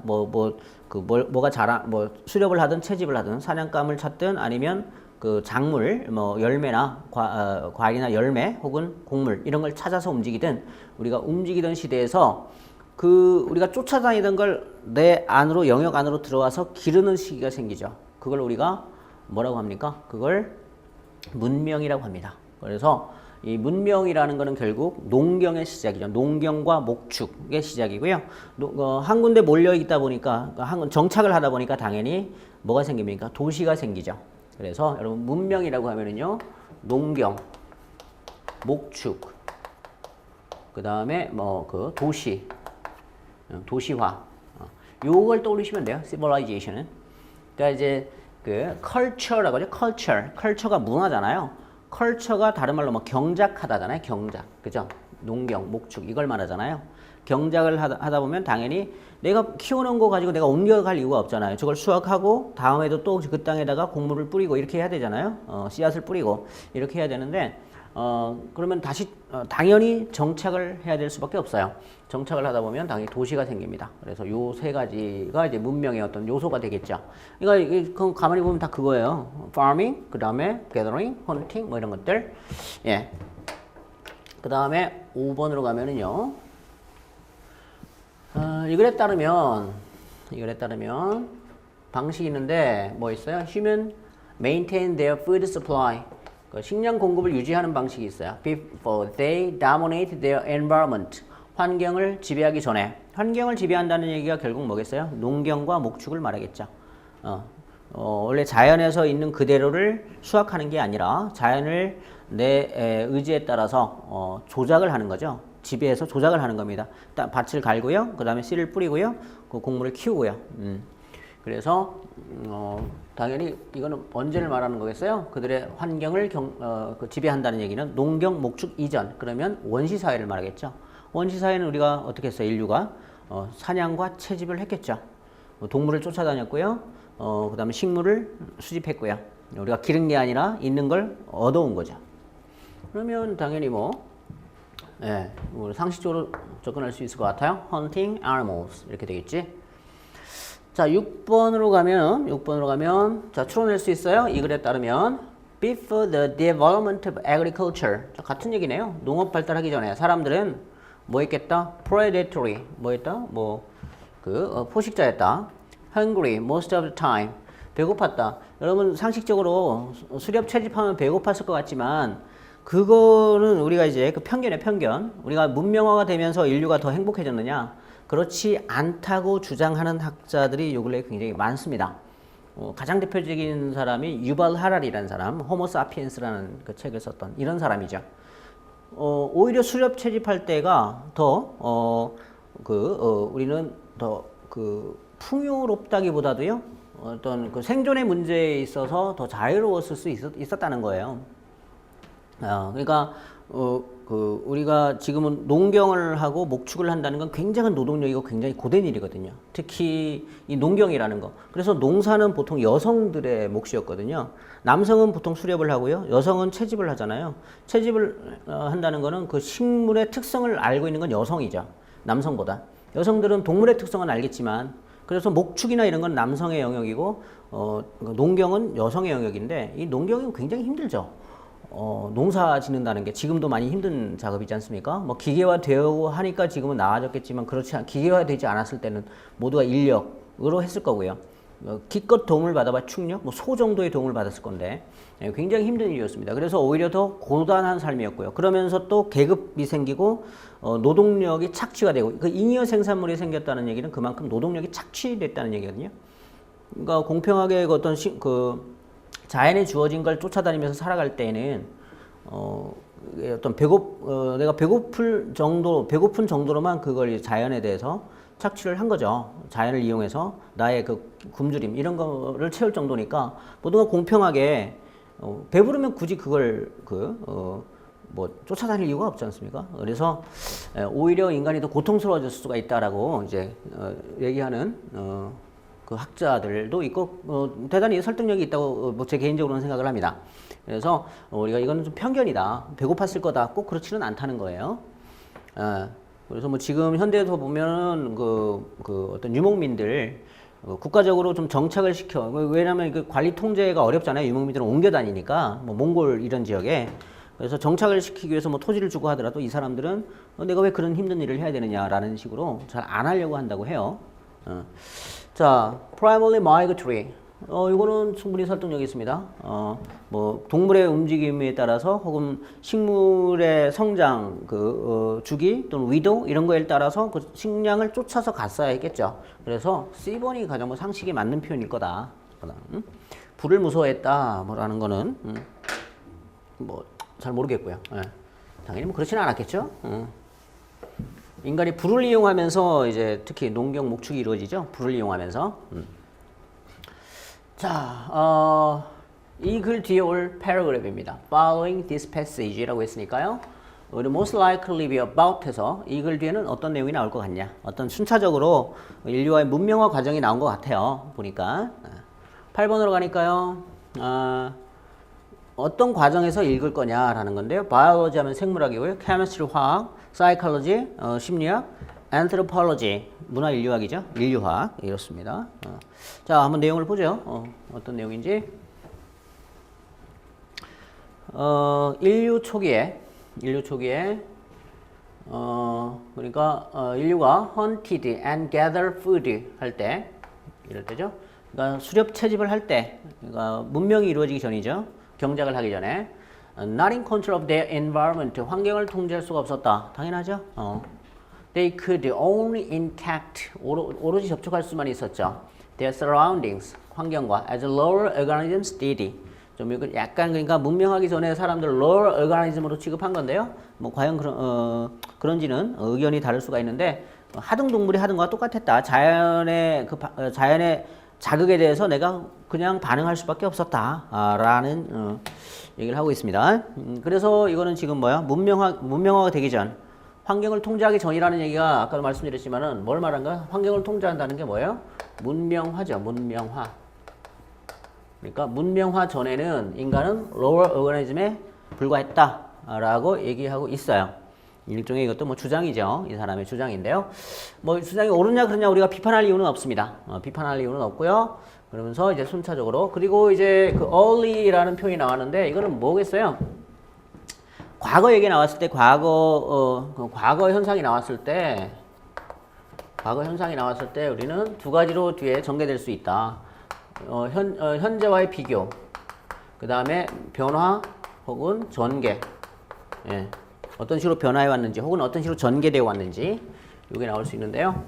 수렵을 하든 채집을 하든 사냥감을 찾든 아니면 그 작물, 뭐 열매나 과일이나 열매 혹은 곡물 이런 걸 찾아서 움직이든 우리가 움직이던 시대에서 우리가 쫓아다니던 걸 내 안으로 영역 안으로 들어와서 기르는 시기가 생기죠. 그걸 우리가 뭐라고 합니까? 그걸 문명이라고 합니다. 그래서 이 문명이라는 것은 결국 농경의 시작이죠. 농경과 목축의 시작이고요. 한 군데 몰려 있다 보니까 정착을 하다 보니까 당연히 뭐가 생깁니까? 도시가 생기죠. 그래서 여러분 문명이라고 하면은요. 농경, 목축, 그 다음에 도시, 도시화. 요걸 떠올리시면 돼요. civilization은. 그러니까 이제 culture라고 하죠. culture가 문화잖아요. culture가 다른 말로 뭐 경작하다잖아요. 경작, 그죠? 농경, 목축 이걸 말하잖아요. 경작을 하다 보면 당연히 내가 키워놓은 거 가지고 내가 옮겨갈 이유가 없잖아요. 저걸 수확하고 다음에도 또 그 땅에다가 곡물을 뿌리고 이렇게 해야 되잖아요. 씨앗을 뿌리고 이렇게 해야 되는데 그러면 다시 당연히 정착을 해야 될 수밖에 없어요. 정착을 하다 보면 당연히 도시가 생깁니다. 그래서 요 세 가지가 이제 문명의 어떤 요소가 되겠죠. 그러니까 가만히 보면 다 그거예요. farming, 그 다음에 gathering, hunting 뭐 이런 것들. 그 다음에 5번으로 가면은요. 이거에 따르면 방식이 있는데 뭐 있어요? Human maintain their food supply. 식량 공급을 유지하는 방식이 있어요. Before they dominate their environment. 환경을 지배하기 전에. 환경을 지배한다는 얘기가 결국 뭐겠어요? 농경과 목축을 말하겠죠. 원래 자연에서 있는 그대로를 수확하는 게 아니라 자연을 내 의지에 따라서 조작을 하는 거죠. 지배해서 조작을 하는 겁니다. 밭을 갈고요. 그 다음에 씨를 뿌리고요. 그 곡물을 키우고요. 그래서 당연히 이거는 언제를 말하는 거겠어요? 그들의 환경을 지배한다는 얘기는 농경, 목축 이전. 그러면 원시사회를 말하겠죠. 원시사회는 우리가 어떻게 했어요? 인류가 사냥과 채집을 했겠죠. 동물을 쫓아다녔고요. 그 다음에 식물을 수집했고요. 우리가 기른 게 아니라 있는 걸 얻어온 거죠. 그러면 당연히 예, 상식적으로 접근할 수 있을 것 같아요. Hunting animals 이렇게 되겠지. 자, 6번으로 가면 자, 추론할 수 있어요. 이 글에 따르면 before the development of agriculture. 자, 같은 얘기네요. 농업 발달하기 전에 사람들은 뭐 했겠다? predatory. 뭐 했다? 포식자였다. hungry most of the time. 배고팠다. 여러분 상식적으로 수렵 채집하면 배고팠을 것 같지만 그거는 우리가 이제 그 편견의 편견. 우리가 문명화가 되면서 인류가 더 행복해졌느냐? 그렇지 않다고 주장하는 학자들이 요 근래에 굉장히 많습니다. 가장 대표적인 사람이 유발 하랄이라는 사람, 호모 사피엔스라는 그 책을 썼던 이런 사람이죠. 오히려 수렵 채집할 때가 더 우리는 더 풍요롭다기보다도요. 어떤 그 생존의 문제에 있어서 더 자유로웠을 수 있었다는 거예요. 그러니까 우리가 지금은 농경을 하고 목축을 한다는 건 굉장한 노동력이고 굉장히 고된 일이거든요. 특히 이 농경이라는 거. 그래서 농사는 보통 여성들의 몫이었거든요. 남성은 보통 수렵을 하고요. 여성은 채집을 하잖아요. 채집을 한다는 거는 그 식물의 특성을 알고 있는 건 여성이죠. 남성보다. 여성들은 동물의 특성은 알겠지만 그래서 목축이나 이런 건 남성의 영역이고 농경은 여성의 영역인데 이 농경이 굉장히 힘들죠. 농사 짓는다는 게 지금도 많이 힘든 작업이지 않습니까? 뭐 기계화되고 하니까 지금은 나아졌겠지만 기계화되지 않았을 때는 모두가 인력으로 했을 거고요. 기껏 도움을 받아봐 축력, 소 정도의 도움을 받았을 건데 굉장히 힘든 일이었습니다. 그래서 오히려 더 고단한 삶이었고요. 그러면서 또 계급이 생기고 노동력이 착취가 되고 그 잉여 생산물이 생겼다는 얘기는 그만큼 노동력이 착취됐다는 얘기거든요. 그러니까 공평하게 어떤 자연에 주어진 걸 쫓아다니면서 살아갈 때에는 어떤 내가 배고픈 정도로만 그걸 자연에 대해서 착취를 한 거죠. 자연을 이용해서 나의 그 굶주림 이런 거를 채울 정도니까 모두가 공평하게 배부르면 굳이 그걸 쫓아다닐 이유가 없지 않습니까? 그래서 오히려 인간이 더 고통스러워질 수가 있다라고 이제 얘기하는 그 학자들도 있고 대단히 설득력이 있다고 제 개인적으로는 생각을 합니다. 그래서 우리가 이거는 좀 편견이다. 배고팠을 거다. 꼭 그렇지는 않다는 거예요. 그래서 지금 현대에서 보면은 어떤 유목민들 국가적으로 좀 정착을 시켜. 왜냐하면 그 관리 통제가 어렵잖아요. 유목민들은 옮겨 다니니까 몽골 이런 지역에. 그래서 정착을 시키기 위해서 토지를 주고 하더라도 이 사람들은 내가 왜 그런 힘든 일을 해야 되느냐라는 식으로 잘 안 하려고 한다고 해요. 자, primarily migratory. 이거는 충분히 설득력이 있습니다. 동물의 움직임에 따라서 혹은 식물의 성장, 주기 또는 위도 이런 거에 따라서 그 식량을 쫓아서 갔어야 했겠죠. 그래서 C번이 가장 상식에 맞는 표현일 거다. 불을 무서워했다. 뭐라는 거는 잘 모르겠고요. 당연히 그렇지는 않았겠죠. 인간이 불을 이용하면서 이제 특히 농경 목축이 이루어지죠. 불을 이용하면서. 자, 이 글 뒤에 올 패러그래프입니다. Following this passage라고 했으니까요. 우리 most likely be about 해서 이 글 뒤에는 어떤 내용이 나올 것 같냐. 어떤 순차적으로 인류와의 문명화 과정이 나온 것 같아요. 보니까. 8번으로 가니까요. 어떤 과정에서 읽을 거냐라는 건데요. 바이올로지 하면 생물학이고요. 케미스트리 화학, 사이콜로지 심리학, anthropology 문화 인류학이죠. 인류학 이렇습니다. 자, 한번 내용을 보죠. 어떤 내용인지. 인류 초기에 그러니까 인류가 hunted and gather food 할 때 이럴 때죠. 그러니까 수렵 채집을 할 때, 그러니까 문명이 이루어지기 전이죠. 경작을 하기 전에 not in control of their environment 환경을 통제할 수가 없었다. 당연하죠. They could only intact 오로지 접촉할 수만 있었죠. Their surroundings 환경과 as lower organisms did. 좀 약간 그러니까 문명하기 전에 사람들 lower organism으로 취급한 건데요. 과연 그런지는 의견이 다를 수가 있는데 하등 동물이 하던 거와 똑같았다. 자연의 자극에 대해서 내가 그냥 반응할 수밖에 없었다라는 얘기를 하고 있습니다. 그래서 이거는 지금 뭐야? 문명화가 되기 전, 환경을 통제하기 전이라는 얘기가 아까도 말씀드렸지만은 뭘 말한가? 환경을 통제한다는 게 뭐예요? 문명화죠. 문명화. 그러니까 문명화 전에는 인간은 lower organism에 불과했다라고 얘기하고 있어요. 일종의 이것도 뭐 주장이죠. 이 사람의 주장인데요. 뭐 주장이 옳으냐 그러냐 우리가 비판할 이유는 없습니다. 비판할 이유는 없고요. 그러면서 이제 순차적으로 그리고 이제 그 early라는 표현이 나왔는데 이거는 뭐겠어요? 과거 얘기 나왔을 때 과거 현상이 나왔을 때 우리는 두 가지로 뒤에 전개될 수 있다. 현재와의 비교, 그 다음에 변화 혹은 전개. 예. 어떤 식으로 변화해 왔는지 혹은 어떤 식으로 전개되어 왔는지 이게 나올 수 있는데요.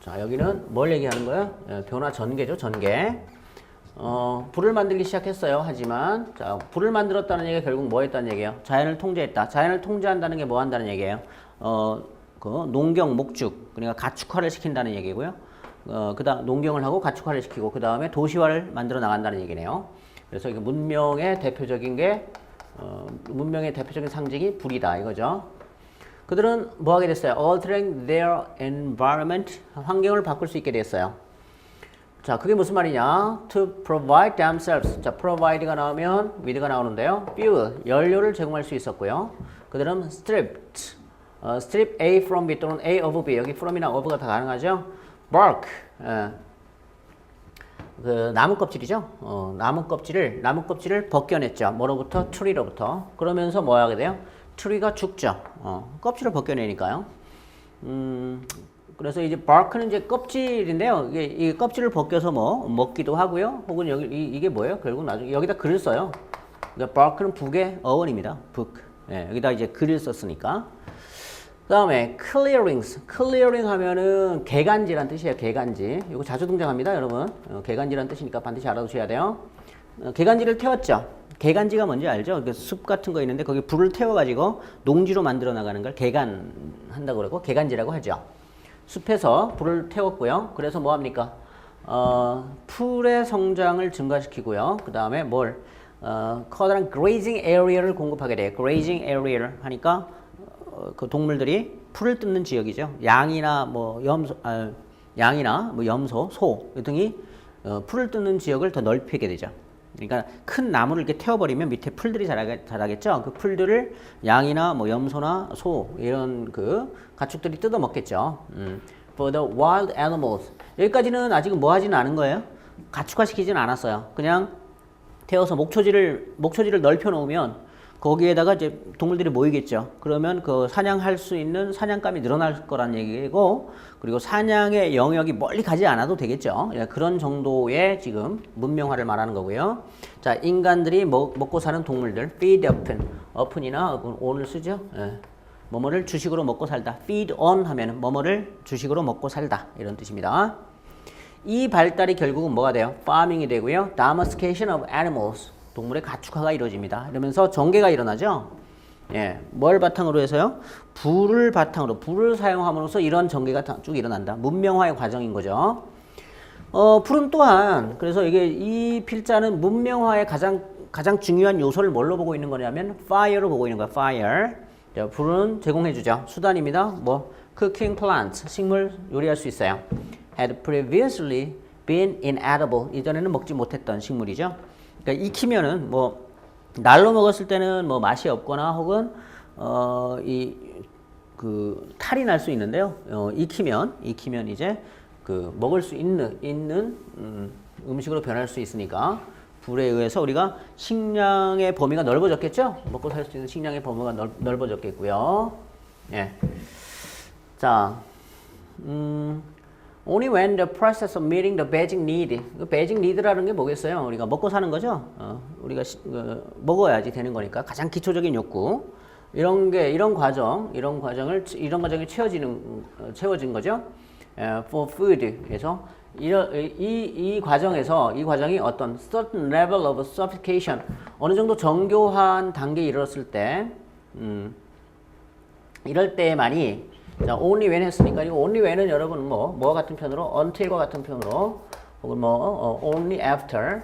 자, 여기는 뭘 얘기하는 거예요? 예, 변화 전개죠. 전개. 불을 만들기 시작했어요. 하지만 자, 불을 만들었다는 얘기가 결국 뭐 했다는 얘기예요? 자연을 통제했다. 자연을 통제한다는 게 뭐 한다는 얘기예요? 그 농경, 목축, 그러니까 가축화를 시킨다는 얘기고요. 그다음 농경을 하고 가축화를 시키고 그 다음에 도시화를 만들어 나간다는 얘기네요. 그래서 이게 문명의 대표적인 상징이 불이다 이거죠. 그들은 뭐 하게 됐어요? Altering their environment, 환경을 바꿀 수 있게 됐어요. 자, 그게 무슨 말이냐? To provide themselves. 자, provide가 나오면 with가 나오는데요. fuel, 연료를 제공할 수 있었고요. 그들은 stripped, strip A from B 또는 A of B. 여기 from이나 of가 다 가능하죠. bark, 그 나무 껍질이죠. 나무 껍질을 벗겨냈죠. 뭐로부터? 트리로부터. 그러면서 뭐 하게 돼요? 트리가 죽죠. 껍질을 벗겨내니까요. 그래서 이제 bark는 이제 껍질인데요. 이 껍질을 벗겨서 뭐 먹기도 하고요. 혹은 이게 뭐예요? 결국 나중에 여기다 글을 써요. 그러니까 bark는 북의 어원입니다. 북. 예, 여기다 이제 글을 썼으니까. 그 다음에 clearing 하면은 개간지란 뜻이에요. 개간지. 이거 자주 등장합니다, 여러분. 개간지란 뜻이니까 반드시 알아두셔야 돼요. 개간지를 태웠죠. 개간지가 뭔지 알죠? 숲 같은 거 있는데 거기 불을 태워가지고 농지로 만들어 나가는 걸 개간한다고 그러고 개간지라고 하죠. 숲에서 불을 태웠고요. 그래서 뭐 합니까? 풀의 성장을 증가시키고요. 그 다음에 커다란 grazing area를 공급하게 돼요. grazing area를 하니까 그 동물들이 풀을 뜯는 지역이죠. 양이나 뭐 염소, 소 등이 풀을 뜯는 지역을 더 넓히게 되죠. 그러니까 큰 나무를 이렇게 태워버리면 밑에 풀들이 자라겠죠. 그 풀들을 양이나 뭐 염소나 소 이런 그 가축들이 뜯어 먹겠죠. For the wild animals. 여기까지는 아직은 뭐 하지는 않은 거예요. 가축화 시키지는 않았어요. 그냥 태워서 목초지를 넓혀 놓으면 거기에다가 이제 동물들이 모이겠죠. 그러면 그 사냥할 수 있는 사냥감이 늘어날 거란 얘기고, 그리고 사냥의 영역이 멀리 가지 않아도 되겠죠. 그런 정도의 지금 문명화를 말하는 거고요. 자, 인간들이 먹고 사는 동물들, feed upon이나 on을 쓰죠. 예. 뭐뭐를 주식으로 먹고 살다. feed on 하면은 뭐뭐를 주식으로 먹고 살다 이런 뜻입니다. 이 발달이 결국은 뭐가 돼요? farming이 되고요. domestication of animals. 동물의 가축화가 이루어집니다. 이러면서 전개가 일어나죠. 예, 뭘 바탕으로 해서요? 불을 사용함으로써 이런 전개가 쭉 일어난다. 문명화의 과정인 거죠. 불은 또한 그래서 이 필자는 문명화의 가장 중요한 요소를 뭘로 보고 있는 거냐면 fire로 보고 있는 거야. fire. 자, 불은 제공해주죠. 수단입니다. cooking plants, 식물 요리할 수 있어요. had previously been inedible. 이전에는 먹지 못했던 식물이죠. 그러니까 익히면은 날로 먹었을 때는 맛이 없거나 혹은 탈이 날 수 있는데요. 익히면 이제 먹을 수 있는 음식으로 변할 수 있으니까 불에 의해서 우리가 식량의 범위가 넓어졌겠죠. 먹고 살 수 있는 식량의 범위가 넓어졌겠고요. 예. 자, Only when the process of meeting the basic need. basic need라는 게 뭐겠어요? 우리가 먹고 사는 거죠. 우리가 먹어야지 되는 거니까 가장 기초적인 욕구. 이런 과정이 채워진 거죠. For food. 그래서 이 과정이 어떤 certain level of sophistication, 어느 정도 정교한 단계에 이르렀을 때, 이럴 때만이 자, only when 했으니까 이거 only when은 여러분 뭐와 같은 편으로 until과 같은 편으로 혹은 뭐 only after.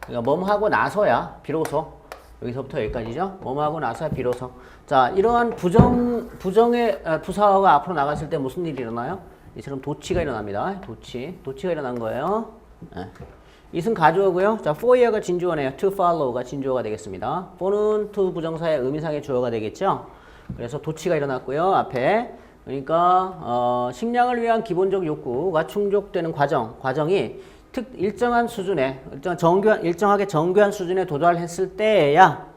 그러니까 뭐뭐 하고 나서야 비로소. 여기서부터 여기까지죠. 뭐뭐 하고 나서야 비로소. 자, 이러한 부정의 부사어가 앞으로 나갔을 때 무슨 일이 일어나요? 이처럼 도치가 일어납니다. 도치가 일어난 거예요. 네. it은 가주어고요. 자, for year가 진주어네요. to follow가 진주어가 되겠습니다. for는 to 부정사의 의미상의 주어가 되겠죠. 그래서 도치가 일어났고요. 앞에. 그러니까 식량을 위한 기본적 욕구가 충족되는 과정이 일정한 수준에 일정하게 정교한 수준에 도달했을 때야,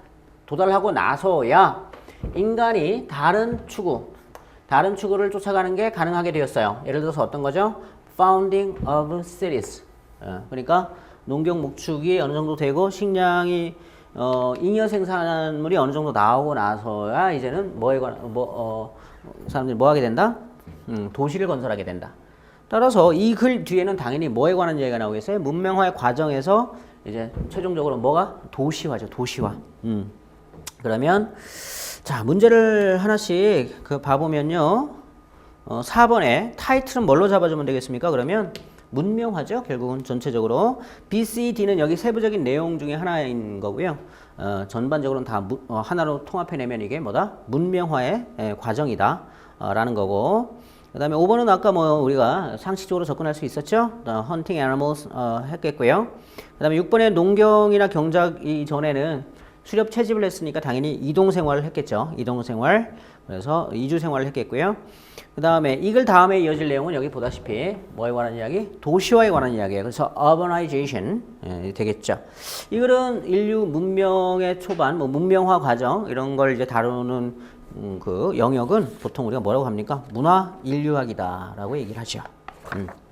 도달하고 나서야 인간이 다른 추구를 쫓아가는 게 가능하게 되었어요. 예를 들어서 어떤 거죠? Founding of cities. 그러니까 농경 목축이 어느 정도 되고 식량이 잉여 생산물이 어느 정도 나오고 나서야 이제는 사람들이 뭐 하게 된다? 도시를 건설하게 된다. 따라서 이 글 뒤에는 당연히 뭐에 관한 얘기가 나오겠어요? 문명화의 과정에서 이제 최종적으로 뭐가? 도시화죠. 도시화. 그러면 자, 문제를 하나씩 봐보면요. 4번에 타이틀은 뭘로 잡아주면 되겠습니까? 그러면 문명화죠. 결국은 전체적으로. B, C, D는 여기 세부적인 내용 중에 하나인 거고요. 전반적으로는 다 하나로 통합해내면 이게 뭐다? 문명화의 과정이다. 라는 거고. 그 다음에 5번은 아까 우리가 상식적으로 접근할 수 있었죠? hunting animals 했겠고요. 그 다음에 6번에 농경이나 경작 이전에는 수렵 채집을 했으니까 당연히 이동 생활을 했겠죠. 이동 생활. 그래서 이주 생활을 했겠고요. 그 다음에 이글 다음에 이어질 내용은 여기 보다시피 뭐에 관한 이야기? 도시화에 관한 이야기예요. 그래서 urbanization 되겠죠. 이글은 인류 문명의 초반, 문명화 과정 이런 걸 이제 다루는 그 영역은 보통 우리가 뭐라고 합니까? 문화 인류학이다라고 얘기를 하죠.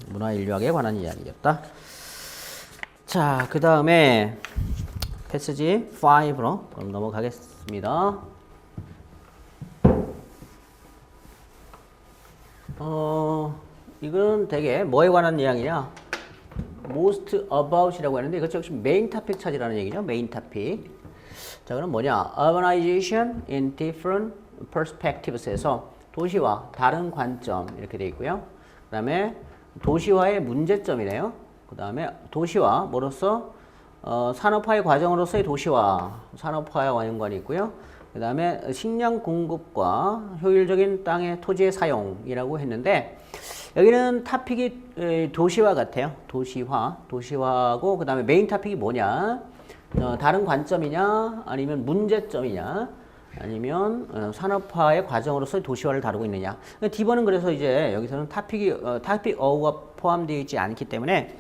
문화 인류학에 관한 이야기였다. 자, 그 다음에 패스지 5로 그럼 넘어가겠습니다. 이건 되게 뭐에 관한 이야기냐? most about이라고 하는데 이것 역시 메인 토픽 찾으라는 얘기죠. 메인 토픽. 자, 그럼 뭐냐? urbanization in different perspectives에서 도시화, 다른 관점 이렇게 돼 있고요. 그 다음에 도시화의 문제점이네요. 그 다음에 도시화, 뭐로서? 산업화의 과정으로서의 도시화, 산업화와 연관이 있고요. 그 다음에 식량 공급과 효율적인 땅의 토지의 사용이라고 했는데 여기는 토픽이 도시화 같아요. 도시화고 그 다음에 메인 토픽이 뭐냐? 다른 관점이냐? 아니면 문제점이냐? 아니면 산업화의 과정으로서 도시화를 다루고 있느냐? D번은 그래서 이제 여기서는 토픽 어가 포함되어 있지 않기 때문에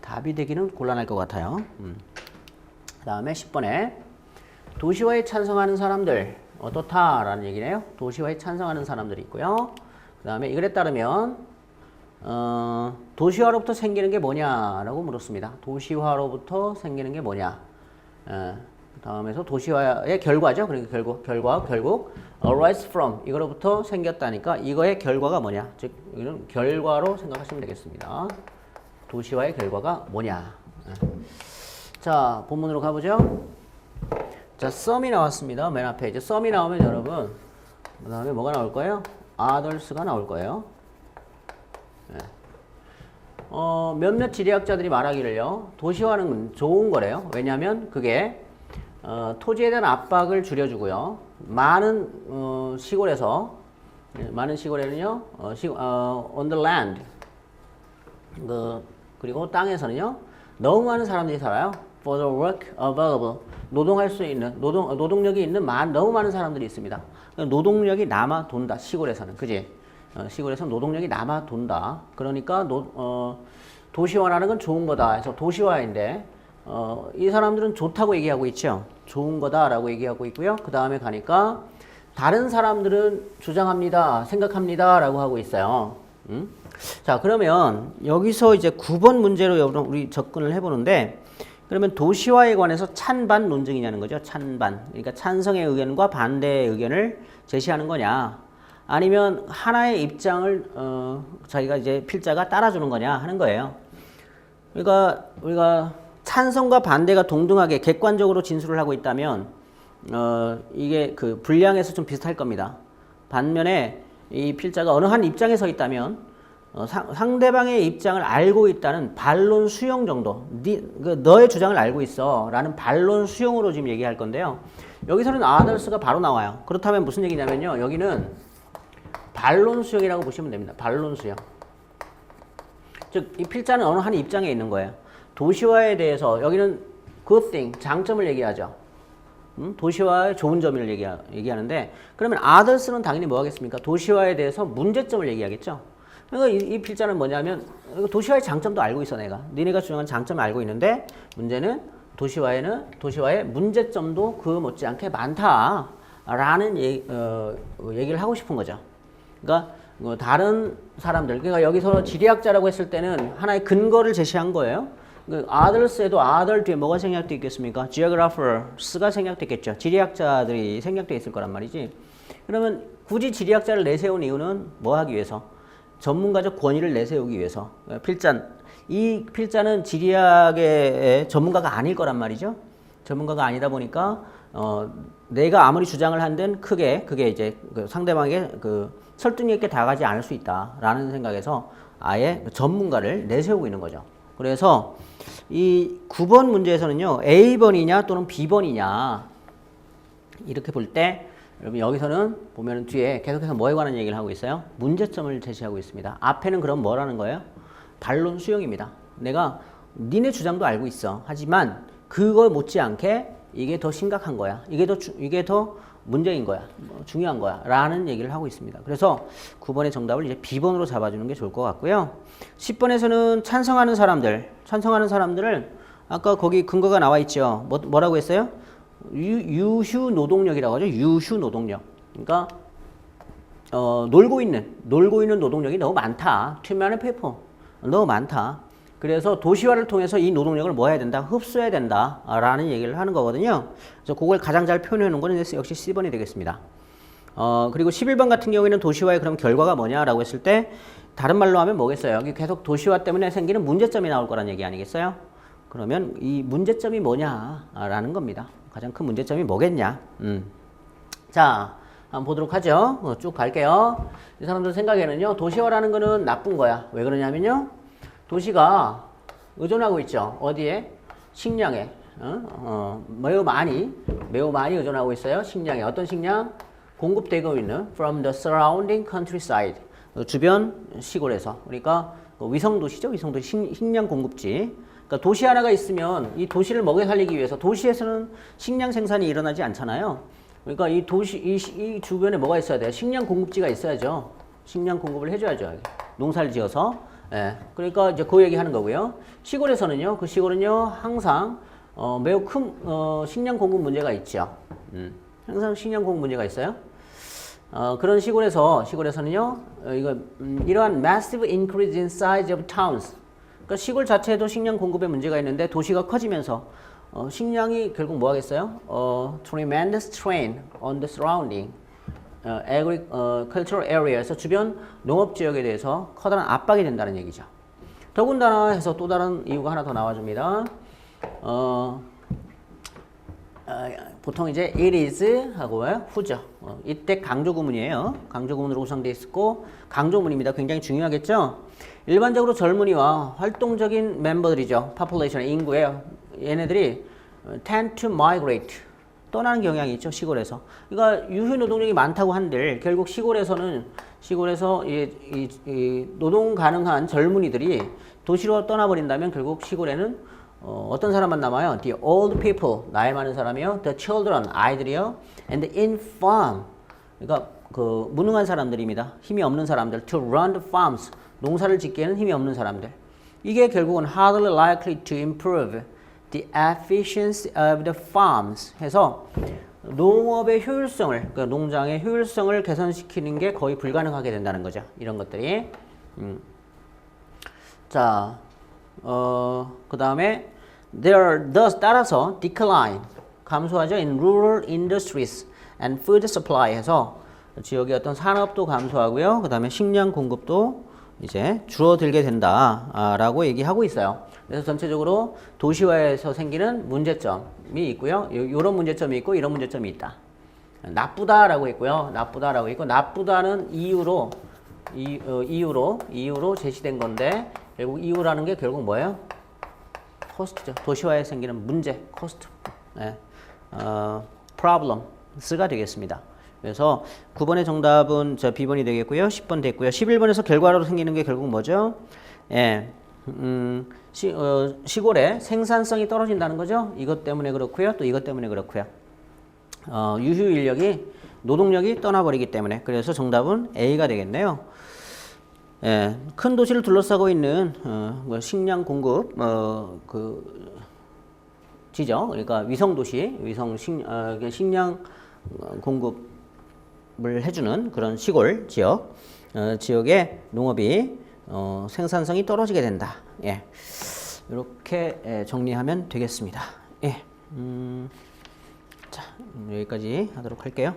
답이 되기는 곤란할 것 같아요. 그 다음에 10번에 도시화에 찬성하는 사람들 어떻다라는 얘기네요. 도시화에 찬성하는 사람들이 있고요. 그 다음에 이글에 따르면 도시화로부터 생기는 게 뭐냐라고 물었습니다. 도시화로부터 생기는 게 뭐냐? 다음에서 도시화의 결과죠. 그러니까 결국 arise from 이거로부터 생겼다니까 이거의 결과가 뭐냐? 즉 이건 결과로 생각하시면 되겠습니다. 도시화의 결과가 뭐냐? 자, 본문으로 가보죠. 자, 썸이 나왔습니다. 맨 앞에 이제 썸이 나오면 여러분 그 다음에 뭐가 나올 거예요? others가 나올 거예요. 몇몇 지리학자들이 말하기를요. 도시화는 좋은 거래요. 왜냐하면 그게 토지에 대한 압박을 줄여주고요. 많은 시골에는요, on the land, 그리고 땅에서는요, 너무 많은 사람들이 살아요. For the work available, 노동할 수 있는, 노동력이 있는 너무 많은 사람들이 있습니다. 노동력이 남아 돈다, 시골에서는. 그지? 시골에서 노동력이 남아 돈다. 그러니까 도시화라는 건 좋은 거다. 그래서 도시화인데, 이 사람들은 좋다고 얘기하고 있죠. 좋은 거다라고 얘기하고 있고요. 그 다음에 가니까 다른 사람들은 주장합니다. 생각합니다. 라고 하고 있어요. 자, 그러면 여기서 이제 9번 문제로 우리 접근을 해보는데 그러면 도시화에 관해서 찬반 논증이냐는 거죠. 찬반. 그러니까 찬성의 의견과 반대의 의견을 제시하는 거냐. 아니면 하나의 입장을 자기가 이제 필자가 따라주는 거냐 하는 거예요. 그러니까 우리가 찬성과 반대가 동등하게 객관적으로 진술을 하고 있다면 이게 그 분량에서 좀 비슷할 겁니다. 반면에 이 필자가 어느 한 입장에 서 있다면 상대방의 입장을 알고 있다는 반론 수용 정도. 너의 주장을 알고 있어 라는 반론 수용으로 지금 얘기할 건데요. 여기서는 others가 바로 나와요. 그렇다면 무슨 얘기냐면요. 여기는 반론 수용이라고 보시면 됩니다. 반론 수용. 즉, 이 필자는 어느 한 입장에 있는 거예요. 도시화에 대해서 여기는 good thing, 장점을 얘기하죠. 도시화의 좋은 점을 얘기하는데 그러면 others는 당연히 뭐 하겠습니까? 도시화에 대해서 문제점을 얘기하겠죠. 그러니까 이 필자는 뭐냐면 도시화의 장점도 알고 있어 내가. 니네가 주장한 장점을 알고 있는데 문제는 도시화의 문제점도 그 못지않게 많다라는 얘기를 하고 싶은 거죠. 그러니까 다른 사람들, 그러니까 여기서 지리학자라고 했을 때는 하나의 근거를 제시한 거예요. others에도 other 뒤에 뭐가 생략돼 있겠습니까? geographers가 생략돼 있겠죠. 지리학자들이 생략돼 있을 거란 말이지. 그러면 굳이 지리학자를 내세운 이유는 뭐 하기 위해서? 전문가적 권위를 내세우기 위해서. 이 필자는 지리학의 전문가가 아닐 거란 말이죠. 전문가가 아니다 보니까 내가 아무리 주장을 한든 크게 그게 이제 상대방에게 설득력 있게 다가가지 않을 수 있다라는 생각에서 아예 전문가를 내세우고 있는 거죠. 그래서 이 9번 문제에서는요. A번이냐 또는 B번이냐 이렇게 볼 때 여러분 여기서는 보면 뒤에 계속해서 뭐에 관한 얘기를 하고 있어요? 문제점을 제시하고 있습니다. 앞에는 그럼 뭐라는 거예요? 반론 수용입니다. 내가 니네 주장도 알고 있어. 하지만 그거 못지않게 이게 더 심각한 거야. 이게 더 문제인 거야. 중요한 거야. 라는 얘기를 하고 있습니다. 그래서 9번의 정답을 이제 B번으로 잡아주는 게 좋을 것 같고요. 10번에서는 찬성하는 사람들을 아까 거기 근거가 나와 있죠. 뭐라고 했어요? 유휴 노동력이라고 하죠. 유휴 노동력. 그러니까 놀고 있는 노동력이 너무 많다. 투명한 페이퍼 너무 많다. 그래서 도시화를 통해서 이 노동력을 뭐 해야 된다? 흡수해야 된다. 라는 얘기를 하는 거거든요. 그래서 그걸 가장 잘 표현해 놓은 거는 역시 C번이 되겠습니다. 그리고 11번 같은 경우에는 도시화의 그럼 결과가 뭐냐라고 했을 때 다른 말로 하면 뭐겠어요? 여기 계속 도시화 때문에 생기는 문제점이 나올 거란 얘기 아니겠어요? 그러면 이 문제점이 뭐냐라는 겁니다. 가장 큰 문제점이 뭐겠냐? 자, 한번 보도록 하죠. 쭉 갈게요. 이 사람들 생각에는요, 도시화라는 거는 나쁜 거야. 왜 그러냐면요, 도시가 의존하고 있죠. 어디에? 식량에. 매우 많이 의존하고 있어요. 식량에. 어떤 식량? 공급되고 있는 from the surrounding countryside. 주변 시골에서. 그러니까 위성도시죠. 위성도시 식량 공급지. 그러니까 도시 하나가 있으면 이 도시를 먹여 살리기 위해서 도시에서는 식량 생산이 일어나지 않잖아요. 그러니까 이 이 주변에 뭐가 있어야 돼요? 식량 공급지가 있어야죠. 식량 공급을 해줘야죠. 농사를 지어서. 예. 그러니까 이제 그 얘기 하는 거고요. 시골에서는요, 그 시골은요, 항상, 매우 큰, 식량 공급 문제가 있죠. 항상 식량 공급 문제가 있어요. 그런 시골에서는요, 이러한 massive increase in size of towns. 그러니까 시골 자체에도 식량 공급에 문제가 있는데 도시가 커지면서 식량이 결국 뭐 하겠어요? tremendous strain on the surrounding agricultural area에서 주변 농업 지역에 대해서 커다란 압박이 된다는 얘기죠. 더군다나 해서 또 다른 이유가 하나 더 나와줍니다. 보통 이제 it is 하고 who죠. 이때 강조구문이에요. 강조구문으로 구성되어 있고 강조문입니다. 굉장히 중요하겠죠. 일반적으로 젊은이와 활동적인 멤버들이죠. population 인구예요. 얘네들이 tend to migrate 떠나는 경향이 있죠. 시골에서. 그러니까 유휴 노동력이 많다고 한들 결국 시골에서 이 노동 가능한 젊은이들이 도시로 떠나버린다면 결국 시골에는 어떤 사람만 남아요? The old people, 나이 많은 사람이요. The children, 아이들이요. And the infirm, 그러니까 그 무능한 사람들입니다. 힘이 없는 사람들. To run the farms, 농사를 짓기에는 힘이 없는 사람들. 이게 결국은 hardly likely to improve the efficiency of the farms 해서 농업의 효율성을, 그러니까 농장의 효율성을 개선시키는 게 거의 불가능하게 된다는 거죠. 이런 것들이. 자, 그 다음에 따라서 decline, 감소하죠. in rural industries and food supply 해서 지역의 어떤 산업도 감소하고요. 그 다음에 식량 공급도 이제 줄어들게 된다라고 얘기하고 있어요. 그래서 전체적으로 도시화에서 생기는 문제점이 있고요. 이런 문제점이 있고 이런 문제점이 있다. 나쁘다라고 했고요. 나쁘다라고 있고 나쁘다는 이유로 이유로 제시된 건데 결국 이유라는 게 결국 뭐예요? 코스트죠. 도시화에 생기는 문제, 코스트, problems가 되겠습니다. 그래서 9번의 정답은 B번이 되겠고요. 10번 됐고요. 11번에서 결과로 생기는 게 결국 뭐죠? 시골에 생산성이 떨어진다는 거죠. 이것 때문에 그렇고요. 또 이것 때문에 그렇고요. 유휴 인력이 노동력이 떠나버리기 때문에 그래서 정답은 A가 되겠네요. 큰 도시를 둘러싸고 있는 식량 공급 지죠. 그러니까 위성 도시, 식량 공급을 해주는 그런 시골 지역 지역의 농업이 생산성이 떨어지게 된다. 이렇게 정리하면 되겠습니다. 자, 여기까지 하도록 할게요.